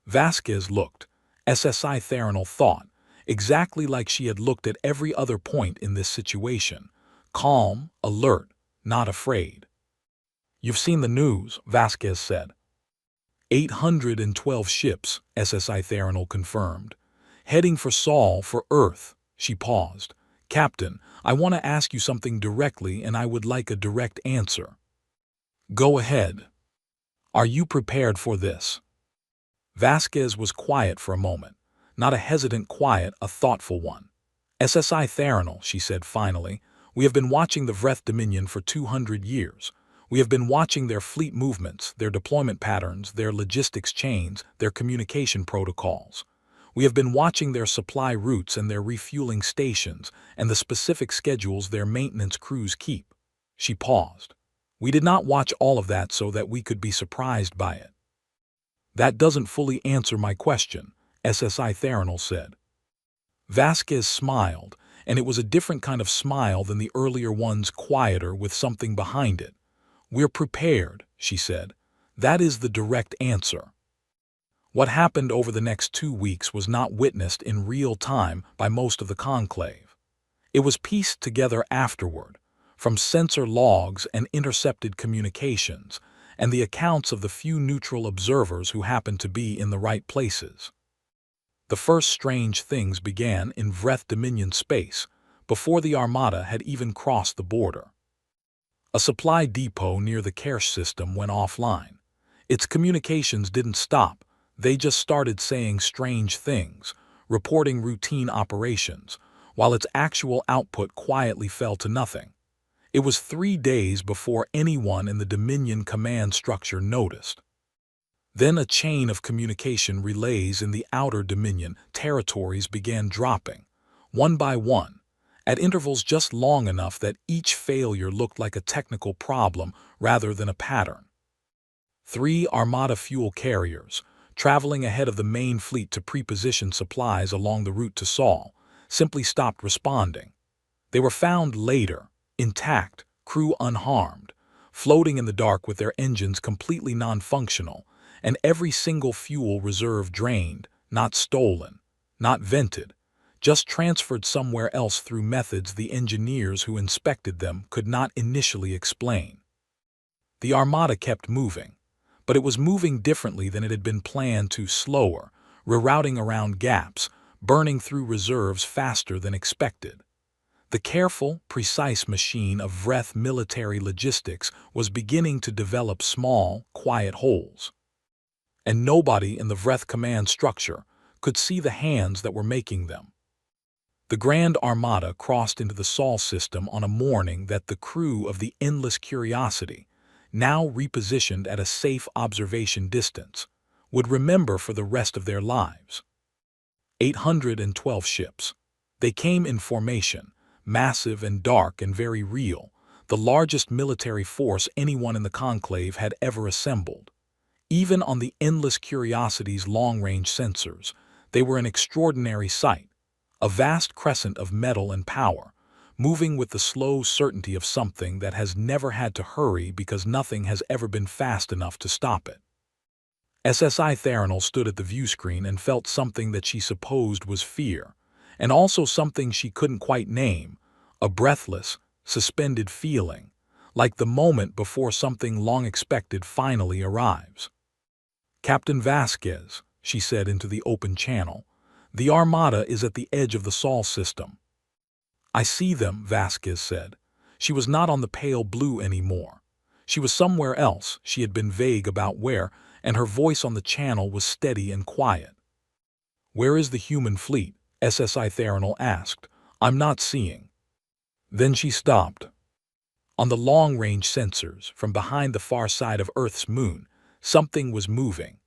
Vasquez looked, SSI Theranal thought, exactly like she had looked at every other point in this situation. Calm, alert, not afraid. "You've seen the news," Vasquez said. 812 ships, SSI Theranal confirmed. "Heading for Saul for Earth." She paused. "Captain, I want to ask you something directly and I would like a direct answer." "Go ahead. Are you prepared for this?" Vasquez was quiet for a moment. Not a hesitant quiet, a thoughtful one. "SSI Theranal," she said finally, "we have been watching the Vreth Dominion for 200 years. We have been watching their fleet movements, their deployment patterns, their logistics chains, their communication protocols. We have been watching their supply routes and their refueling stations and the specific schedules their maintenance crews keep." She paused. "We did not watch all of that so that we could be surprised by it." "That doesn't fully answer my question," SSI Theranal said. Vasquez smiled, and it was a different kind of smile than the earlier ones, quieter with something behind it. "We're prepared," she said. "That is the direct answer." What happened over the next 2 weeks was not witnessed in real time by most of the conclave. It was pieced together afterward, from sensor logs and intercepted communications, and the accounts of the few neutral observers who happened to be in the right places. The first strange things began in Vreth Dominion space, before the Armada had even crossed the border. A supply depot near the Kersh system went offline. Its communications didn't stop, they just started saying strange things, reporting routine operations, while its actual output quietly fell to nothing. It was 3 days before anyone in the Dominion command structure noticed. Then a chain of communication relays in the outer Dominion territories began dropping, one by one, at intervals just long enough that each failure looked like a technical problem rather than a pattern. 3 Armada fuel carriers, traveling ahead of the main fleet to pre-position supplies along the route to Saul, simply stopped responding. They were found later, intact, crew unharmed, floating in the dark with their engines completely non-functional, and every single fuel reserve drained, not stolen, not vented, just transferred somewhere else through methods the engineers who inspected them could not initially explain. The Armada kept moving, but it was moving differently than it had been planned to, slower, rerouting around gaps, burning through reserves faster than expected. The careful, precise machine of Vreth military logistics was beginning to develop small, quiet holes. And nobody in the Vreth command structure could see the hands that were making them. The Grand Armada crossed into the Saul system on a morning that the crew of the Endless Curiosity, now repositioned at a safe observation distance, would remember for the rest of their lives. 812 ships. They came in formation, massive and dark and very real, the largest military force anyone in the conclave had ever assembled. Even on the Endless Curiosity's long-range sensors, they were an extraordinary sight, a vast crescent of metal and power, moving with the slow certainty of something that has never had to hurry because nothing has ever been fast enough to stop it. SSI Theranol stood at the viewscreen and felt something that she supposed was fear, and also something she couldn't quite name, a breathless, suspended feeling, like the moment before something long expected finally arrives. "Captain Vasquez," she said into the open channel, "the Armada is at the edge of the Saul system." "I see them," Vasquez said. She was not on the pale blue anymore. She was somewhere else, she had been vague about where, and her voice on the channel was steady and quiet. "Where is the human fleet?" SSI Theranol asked. "I'm not seeing." Then she stopped. On the long-range sensors, from behind the far side of Earth's moon, something was moving.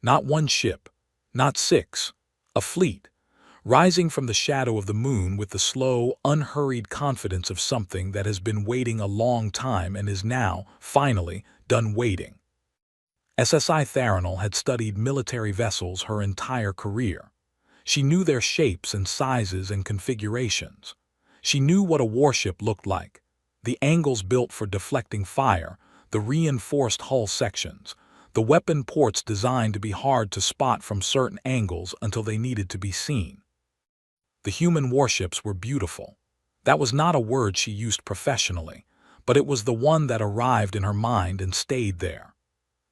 Not one ship, not 6, a fleet, rising from the shadow of the moon with the slow, unhurried confidence of something that has been waiting a long time and is now, finally, done waiting. SSI Theranol had studied military vessels her entire career. She knew their shapes and sizes and configurations. She knew what a warship looked like, the angles built for deflecting fire, the reinforced hull sections, the weapon ports designed to be hard to spot from certain angles until they needed to be seen. The human warships were beautiful. That was not a word she used professionally, but it was the one that arrived in her mind and stayed there.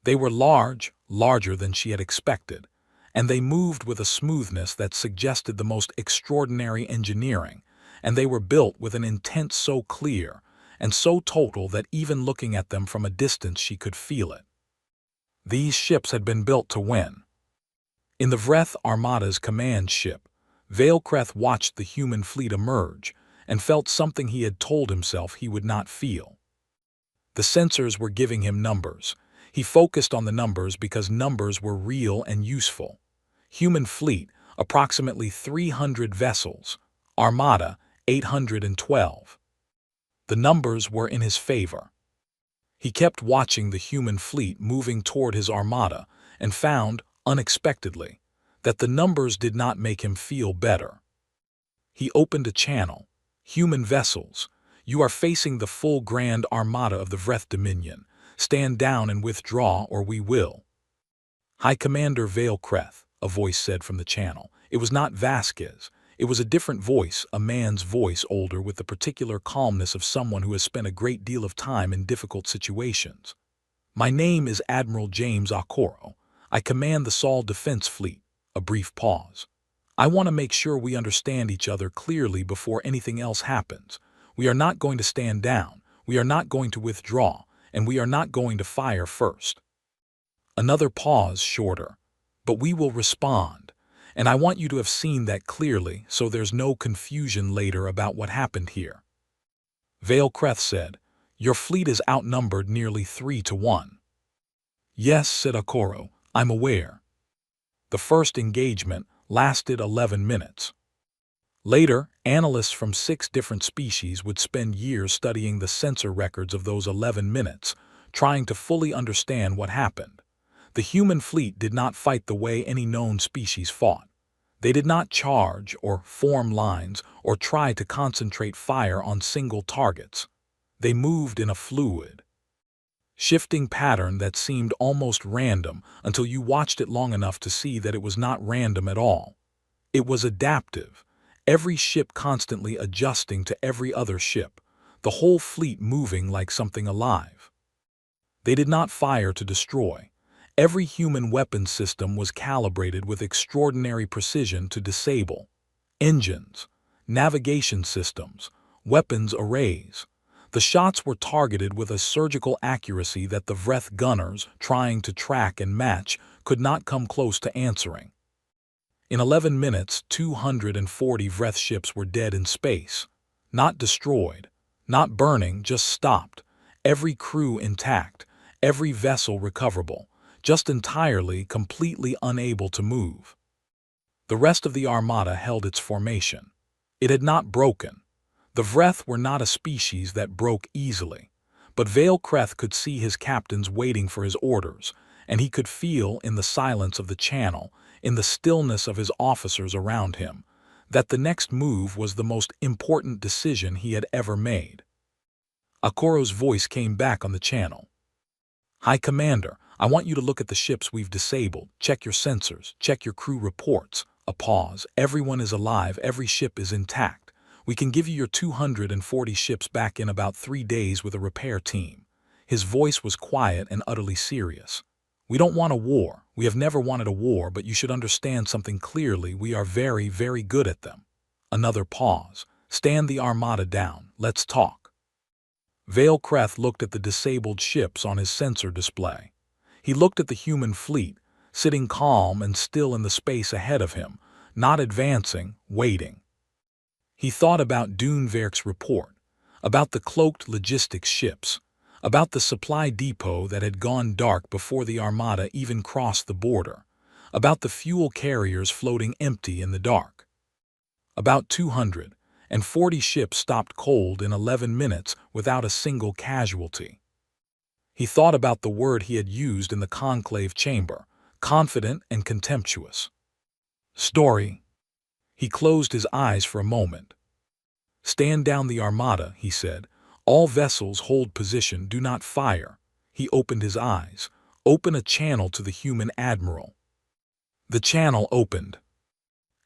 They were large, larger than she had expected, and they moved with a smoothness that suggested the most extraordinary engineering, and they were built with an intent so clear and so total that even looking at them from a distance she could feel it. These ships had been built to win. In the Vreth Armada's command ship, Vailcreth watched the human fleet emerge and felt something he had told himself he would not feel. The sensors were giving him numbers. He focused on the numbers because numbers were real and useful. Human fleet, approximately 300 vessels. Armada, 812. The numbers were in his favor. He kept watching the human fleet moving toward his Armada and found, unexpectedly, that the numbers did not make him feel better. He opened a channel. "Human vessels, you are facing the full Grand Armada of the Vreth Dominion. Stand down and withdraw, or we will." "High Commander Vailcreth," a voice said from the channel. It was not Vasquez. It was a different voice, a man's voice, older, with the particular calmness of someone who has spent a great deal of time in difficult situations. "My name is Admiral James Okoro. I command the Saul Defense Fleet." A brief pause. "I want to make sure we understand each other clearly before anything else happens. We are not going to stand down, we are not going to withdraw, and we are not going to fire first." Another pause, shorter. "But we will respond, and I want you to have seen that clearly so there's no confusion later about what happened here." Vailcreth said, "Your fleet is outnumbered nearly 3 to 1. Yes, said Okoro, I'm aware. The first engagement lasted 11 minutes. Later, analysts from 6 different species would spend years studying the sensor records of those 11 minutes, trying to fully understand what happened. The human fleet did not fight the way any known species fought. They did not charge or form lines or try to concentrate fire on single targets. They moved in a fluid, shifting pattern that seemed almost random until you watched it long enough to see that it was not random at all. It was adaptive, every ship constantly adjusting to every other ship, the whole fleet moving like something alive. They did not fire to destroy. Every human weapon system was calibrated with extraordinary precision to disable engines, navigation systems, weapons arrays. The shots were targeted with a surgical accuracy that the Vreth gunners, trying to track and match, could not come close to answering. In 11 minutes, 240 Vreth ships were dead in space. Not destroyed, not burning, just stopped. Every crew intact, every vessel recoverable, just entirely, completely unable to move. The rest of the armada held its formation. It had not broken. The Vreth were not a species that broke easily, but Vale-Creth could see his captains waiting for his orders, and he could feel in the silence of the channel, in the stillness of his officers around him, that the next move was the most important decision he had ever made. Okoro's voice came back on the channel. High Commander, I want you to look at the ships we've disabled, check your sensors, check your crew reports. A pause. Everyone is alive, every ship is intact. We can give you your 240 ships back in about 3 days with a repair team. His voice was quiet and utterly serious. We don't want a war. We have never wanted a war, but you should understand something clearly. We are very, very good at them. Another pause. Stand the armada down. Let's talk. Vale-Creth looked at the disabled ships on his sensor display. He looked at the human fleet, sitting calm and still in the space ahead of him, not advancing, waiting. He thought about Duneverk's report, about the cloaked logistics ships, about the supply depot that had gone dark before the armada even crossed the border, about the fuel carriers floating empty in the dark. About 240 ships stopped cold in 11 minutes without a single casualty. He thought about the word he had used in the conclave chamber, confident and contemptuous. Story. He closed his eyes for a moment. Stand down the armada, he said. All vessels hold position, do not fire. He opened his eyes. Open a channel to the human admiral. The channel opened.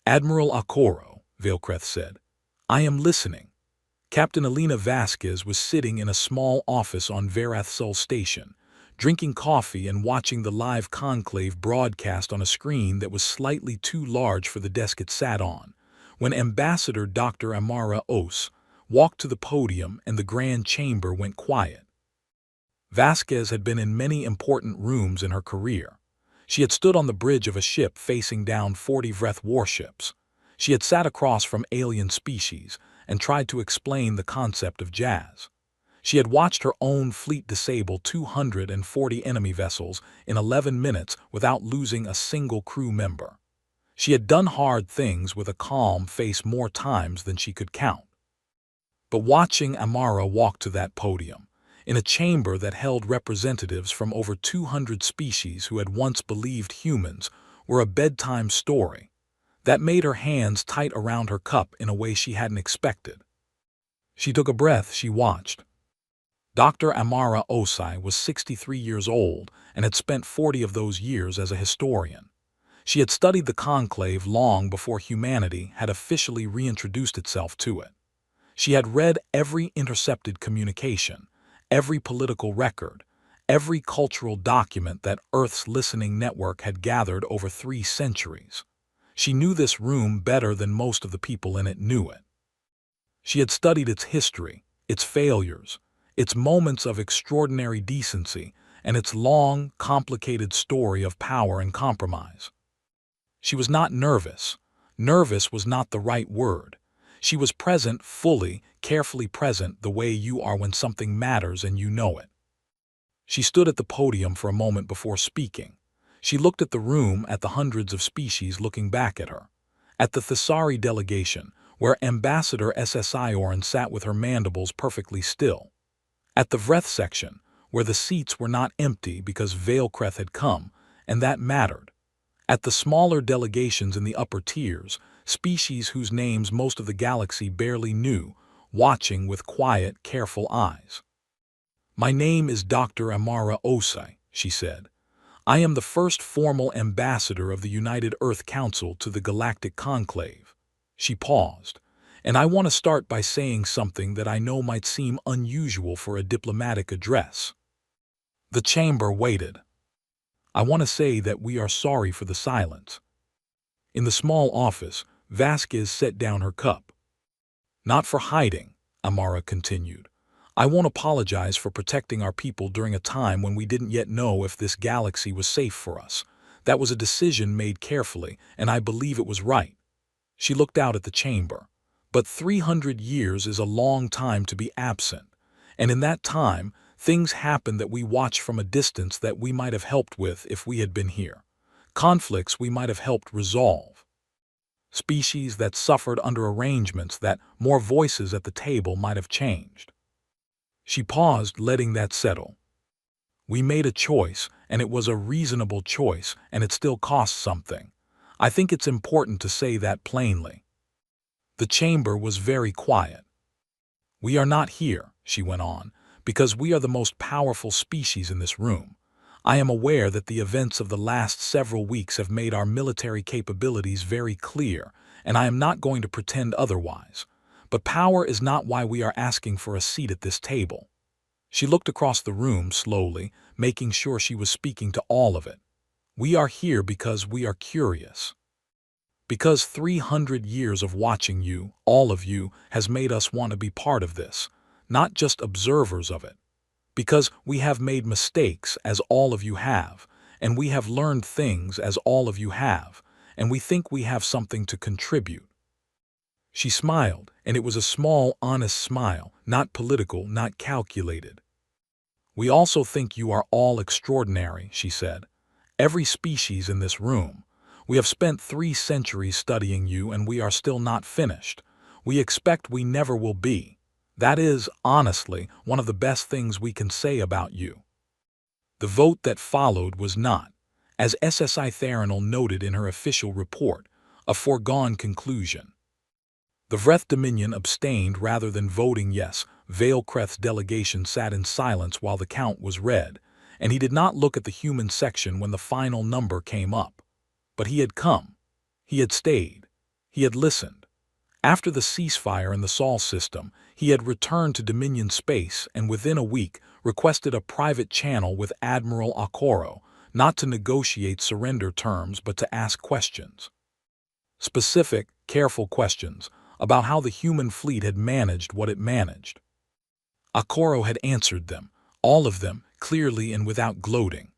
Admiral Okoro, Vale-Creth said. I am listening. Captain Elena Vasquez was sitting in a small office on Varath Sol Station, drinking coffee and watching the live conclave broadcast on a screen that was slightly too large for the desk it sat on, when Ambassador Dr. Amara Os walked to the podium and the grand chamber went quiet. Vasquez had been in many important rooms in her career. She had stood on the bridge of a ship facing down 40 Vreth warships. She had sat across from alien species and tried to explain the concept of jazz. She had watched her own fleet disable 240 enemy vessels in 11 minutes without losing a single crew member. She had done hard things with a calm face more times than she could count. But watching Amara walk to that podium, in a chamber that held representatives from over 200 species who had once believed humans were a bedtime story, that made her hands tight around her cup in a way she hadn't expected. She took a breath, she watched. Dr. Amara Osai was 63 years old and had spent 40 of those years as a historian. She had studied the conclave long before humanity had officially reintroduced itself to it. She had read every intercepted communication, every political record, every cultural document that Earth's listening network had gathered over 3 centuries. She knew this room better than most of the people in it knew it. She had studied its history, its failures, its moments of extraordinary decency, and its long, complicated story of power and compromise. She was not nervous. Nervous was not the right word. She was present, fully, carefully present, the way you are when something matters and you know it. She stood at the podium for a moment before speaking. She looked at the room, at the hundreds of species looking back at her. At the Thessari delegation, where Ambassador Ssion sat with her mandibles perfectly still. At the Vreth section, where the seats were not empty because Veilcreth had come, and that mattered. At the smaller delegations in the upper tiers, species whose names most of the galaxy barely knew, watching with quiet, careful eyes. "My name is Dr. Amara Osei," she said. "I am the first formal ambassador of the United Earth Council to the Galactic Conclave." She paused. "And I want to start by saying something that I know might seem unusual for a diplomatic address." The chamber waited. "I want to say that we are sorry for the silence." In the small office, Vasquez set down her cup. "Not for hiding," Amara continued. "I won't apologize for protecting our people during a time when we didn't yet know if this galaxy was safe for us. That was a decision made carefully, and I believe it was right." She looked out at the chamber. "But 300 years is a long time to be absent, and in that time, things happened that we watch from a distance that we might have helped with if we had been here. Conflicts we might have helped resolve. Species that suffered under arrangements that more voices at the table might have changed." She paused, letting that settle. "We made a choice, and it was a reasonable choice, and it still costs something. I think it's important to say that plainly." The chamber was very quiet. "We are not here," she went on, "because we are the most powerful species in this room. I am aware that the events of the last several weeks have made our military capabilities very clear, and I am not going to pretend otherwise. But power is not why we are asking for a seat at this table." She looked across the room slowly, making sure she was speaking to all of it. "We are here because we are curious. Because 300 years of watching you, all of you, has made us want to be part of this, not just observers of it. Because we have made mistakes, as all of you have, and we have learned things, as all of you have, and we think we have something to contribute." She smiled, and it was a small, honest smile, not political, not calculated. "We also think you are all extraordinary," she said. "Every species in this room. We have spent 3 centuries studying you, and we are still not finished. We expect we never will be. That is, honestly, one of the best things we can say about you." The vote that followed was not, as SSI Theranil noted in her official report, a foregone conclusion. The Vreth Dominion abstained rather than voting yes. Veilcreth's delegation sat in silence while the count was read, and he did not look at the human section when the final number came up. But he had come. He had stayed. He had listened. After the ceasefire in the Saul system, he had returned to Dominion space and within a week requested a private channel with Admiral Okoro, not to negotiate surrender terms but to ask questions. Specific, careful questions about how the human fleet had managed what it managed. Okoro had answered them, all of them, clearly and without gloating.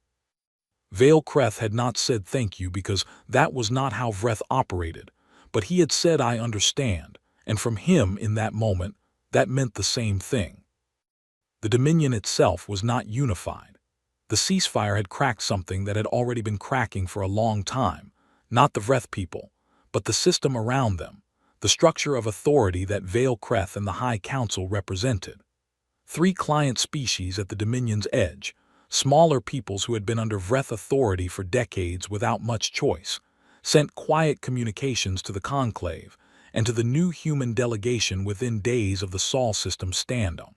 Veilcreth had not said thank you because that was not how Vreth operated, but he had said I understand, and from him in that moment, that meant the same thing. The Dominion itself was not unified. The ceasefire had cracked something that had already been cracking for a long time, not the Vreth people, but the system around them, the structure of authority that Veilcreth and the High Council represented. 3 client species at the Dominion's edge, smaller peoples who had been under Vreth authority for decades without much choice, sent quiet communications to the conclave and to the new human delegation within days of the Saul system stand-up.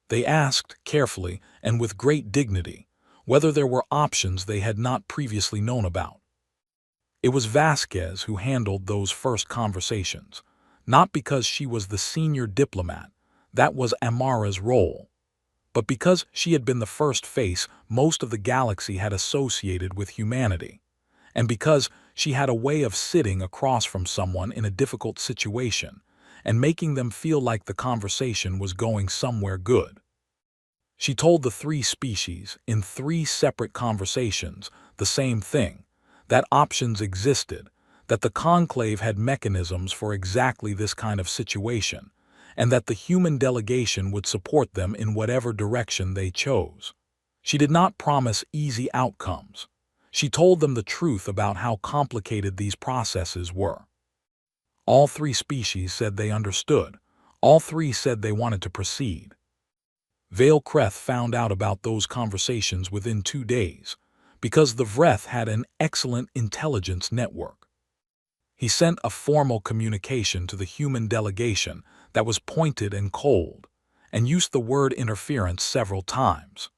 They asked, carefully and with great dignity, whether there were options they had not previously known about. It was Vasquez who handled those first conversations, not because she was the senior diplomat, that was Amara's role, but because she had been the first face most of the galaxy had associated with humanity, and because she had a way of sitting across from someone in a difficult situation and making them feel like the conversation was going somewhere good. She told the 3 species, in 3 separate conversations, the same thing, that options existed, that the conclave had mechanisms for exactly this kind of situation, and that the human delegation would support them in whatever direction they chose. She did not promise easy outcomes. She told them the truth about how complicated these processes were. All three species said they understood. All three said they wanted to proceed. Vale Kreth found out about those conversations within 2 days, because the Vreth had an excellent intelligence network. He sent a formal communication to the human delegation that was pointed and cold, and used the word interference several times.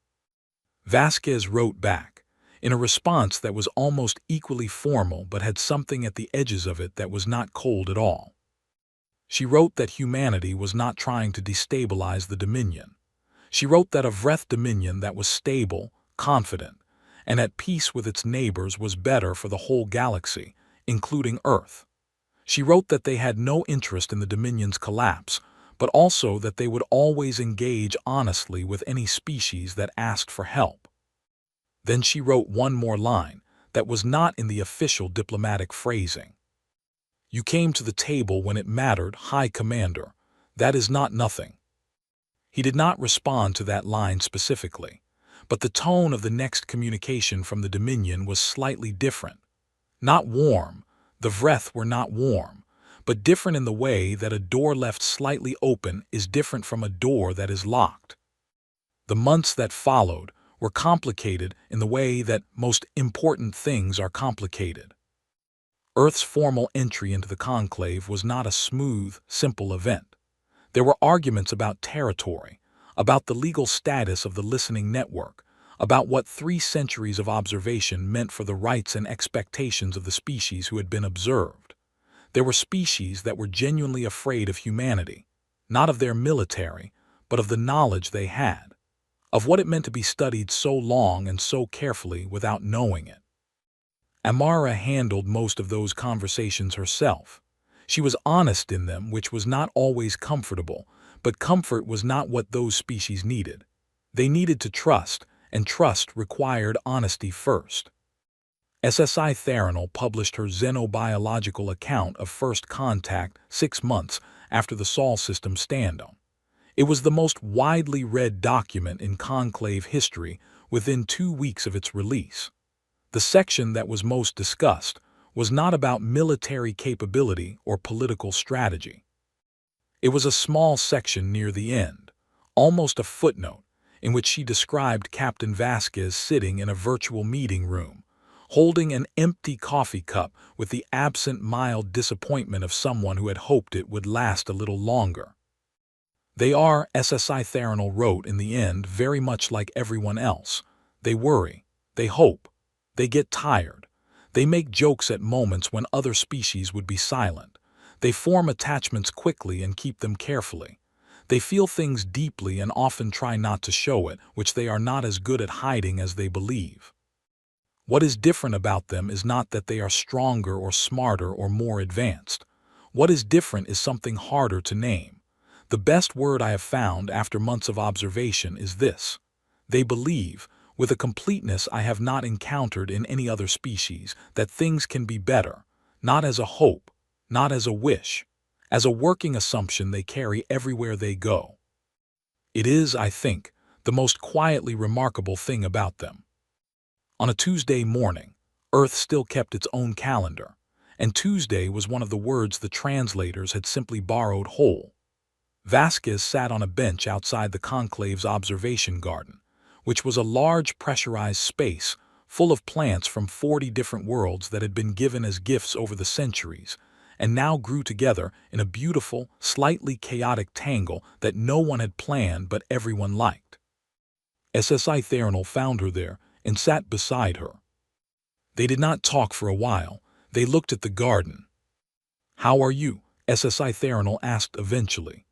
Vasquez wrote back, in a response that was almost equally formal but had something at the edges of it that was not cold at all. She wrote that humanity was not trying to destabilize the Dominion. She wrote that a Vreth Dominion that was stable, confident, and at peace with its neighbors was better for the whole galaxy, including Earth. She wrote that they had no interest in the Dominion's collapse, but also that they would always engage honestly with any species that asked for help. Then she wrote one more line that was not in the official diplomatic phrasing. "You came to the table when it mattered, High Commander. That is not nothing." He did not respond to that line specifically, but the tone of the next communication from the Dominion was slightly different. Not warm, the Vreth were not warm, but different in the way that a door left slightly open is different from a door that is locked. The months that followed were complicated in the way that most important things are complicated. Earth's formal entry into the conclave was not a smooth, simple event. There were arguments about territory, about the legal status of the listening network, about what 3 centuries of observation meant for the rights and expectations of the species who had been observed. There were species that were genuinely afraid of humanity, not of their military, but of the knowledge they had, of what it meant to be studied so long and so carefully without knowing it. Amara handled most of those conversations herself. She was honest in them, which was not always comfortable, but comfort was not what those species needed. They needed to trust, and trust required honesty first. HFY Theranal published her xenobiological account of first contact 6 months after the Saul system stand-down. It was the most widely read document in conclave history within 2 weeks of its release. The section that was most discussed was not about military capability or political strategy. It was a small section near the end, almost a footnote, in which she described Captain Vasquez sitting in a virtual meeting room, holding an empty coffee cup with the absent mild disappointment of someone who had hoped it would last a little longer. They are, HFY Theranal wrote in the end, very much like everyone else. They worry, they hope, they get tired, they make jokes at moments when other species would be silent, they form attachments quickly and keep them carefully. They feel things deeply and often try not to show it, which they are not as good at hiding as they believe. What is different about them is not that they are stronger or smarter or more advanced. What is different is something harder to name. The best word I have found after months of observation is this. They believe, with a completeness I have not encountered in any other species, that things can be better, not as a hope, not as a wish, as a working assumption they carry everywhere they go. It is, I think, the most quietly remarkable thing about them. On a Tuesday morning, Earth still kept its own calendar, and Tuesday was one of the words the translators had simply borrowed whole. Vasquez sat on a bench outside the conclave's observation garden, which was a large pressurized space full of plants from 40 different worlds that had been given as gifts over the centuries, and now grew together in a beautiful, slightly chaotic tangle that no one had planned but everyone liked. HFY Theranal found her there and sat beside her. They did not talk for a while. They looked at the garden. "How are you?" HFY Theranal asked eventually.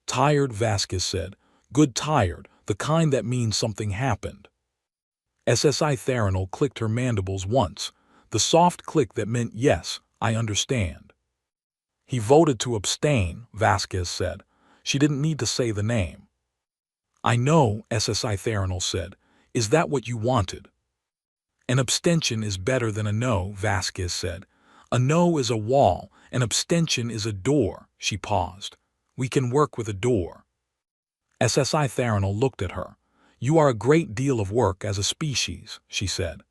"Tired," Vasquez said. "Good tired, the kind that means something happened." HFY Theranal clicked her mandibles once, the soft click that meant yes, I understand. "He voted to abstain," Vasquez said. She didn't need to say the name. "I know," HFY Theranal said. "Is that what you wanted?" "An abstention is better than a no," Vasquez said. "A no is a wall, an abstention is a door." She paused. "We can work with a door." HFY Theranal looked at her. "You are a great deal of work as a species," she said.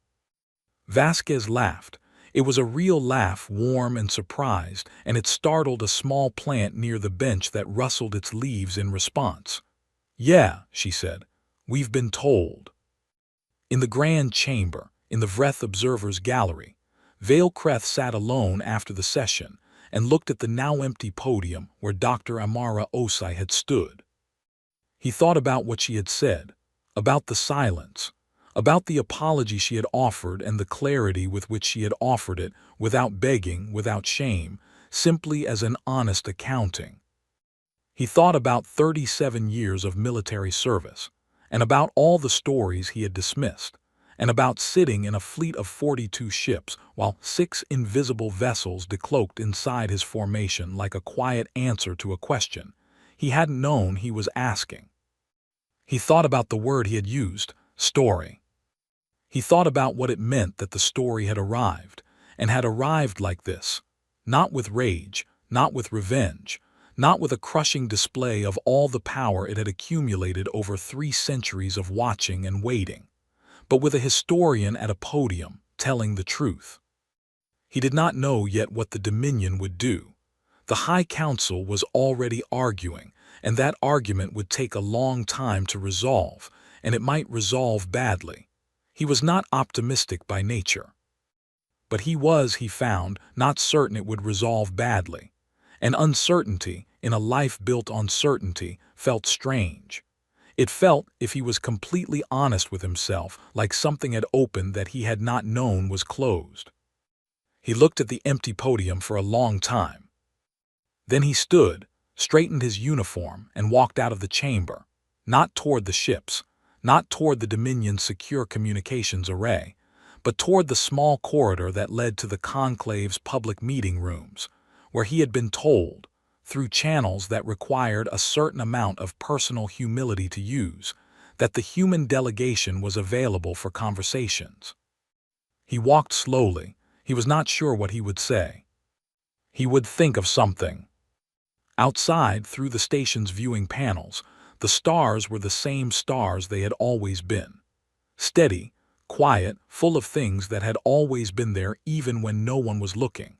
Vasquez laughed. It was a real laugh, warm and surprised, and it startled a small plant near the bench that rustled its leaves in response. "Yeah," she said, "we've been told." In the grand chamber, in the Vreth Observer's gallery, Vale Creth sat alone after the session and looked at the now empty podium where Dr. Amara Osai had stood. He thought about what she had said, about the silence, about the apology she had offered and the clarity with which she had offered it, without begging, without shame, simply as an honest accounting. He thought about 37 years of military service, and about all the stories he had dismissed, and about sitting in a fleet of 42 ships while 6 invisible vessels decloaked inside his formation like a quiet answer to a question he hadn't known he was asking. He thought about the word he had used, story. He thought about what it meant that the story had arrived, and had arrived like this, not with rage, not with revenge, not with a crushing display of all the power it had accumulated over 3 centuries of watching and waiting, but with a historian at a podium telling the truth. He did not know yet what the Dominion would do. The High Council was already arguing, and that argument would take a long time to resolve, and it might resolve badly. He was not optimistic by nature. But he was, he found, not certain it would resolve badly. And uncertainty, in a life built on certainty, felt strange. It felt, if he was completely honest with himself, like something had opened that he had not known was closed. He looked at the empty podium for a long time. Then he stood, straightened his uniform, and walked out of the chamber, not toward the ships, not toward the Dominion's secure communications array, but toward the small corridor that led to the conclave's public meeting rooms, where he had been told, through channels that required a certain amount of personal humility to use, that the human delegation was available for conversations. He walked slowly. He was not sure what he would say. He would think of something. Outside, through the station's viewing panels, the stars were the same stars they had always been. Steady, quiet, full of things that had always been there even when no one was looking.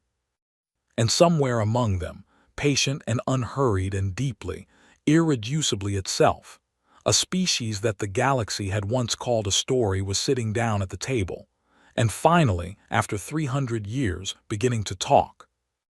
And somewhere among them, patient and unhurried and deeply, irreducibly itself, a species that the galaxy had once called a story was sitting down at the table, and finally, after 300 years, beginning to talk.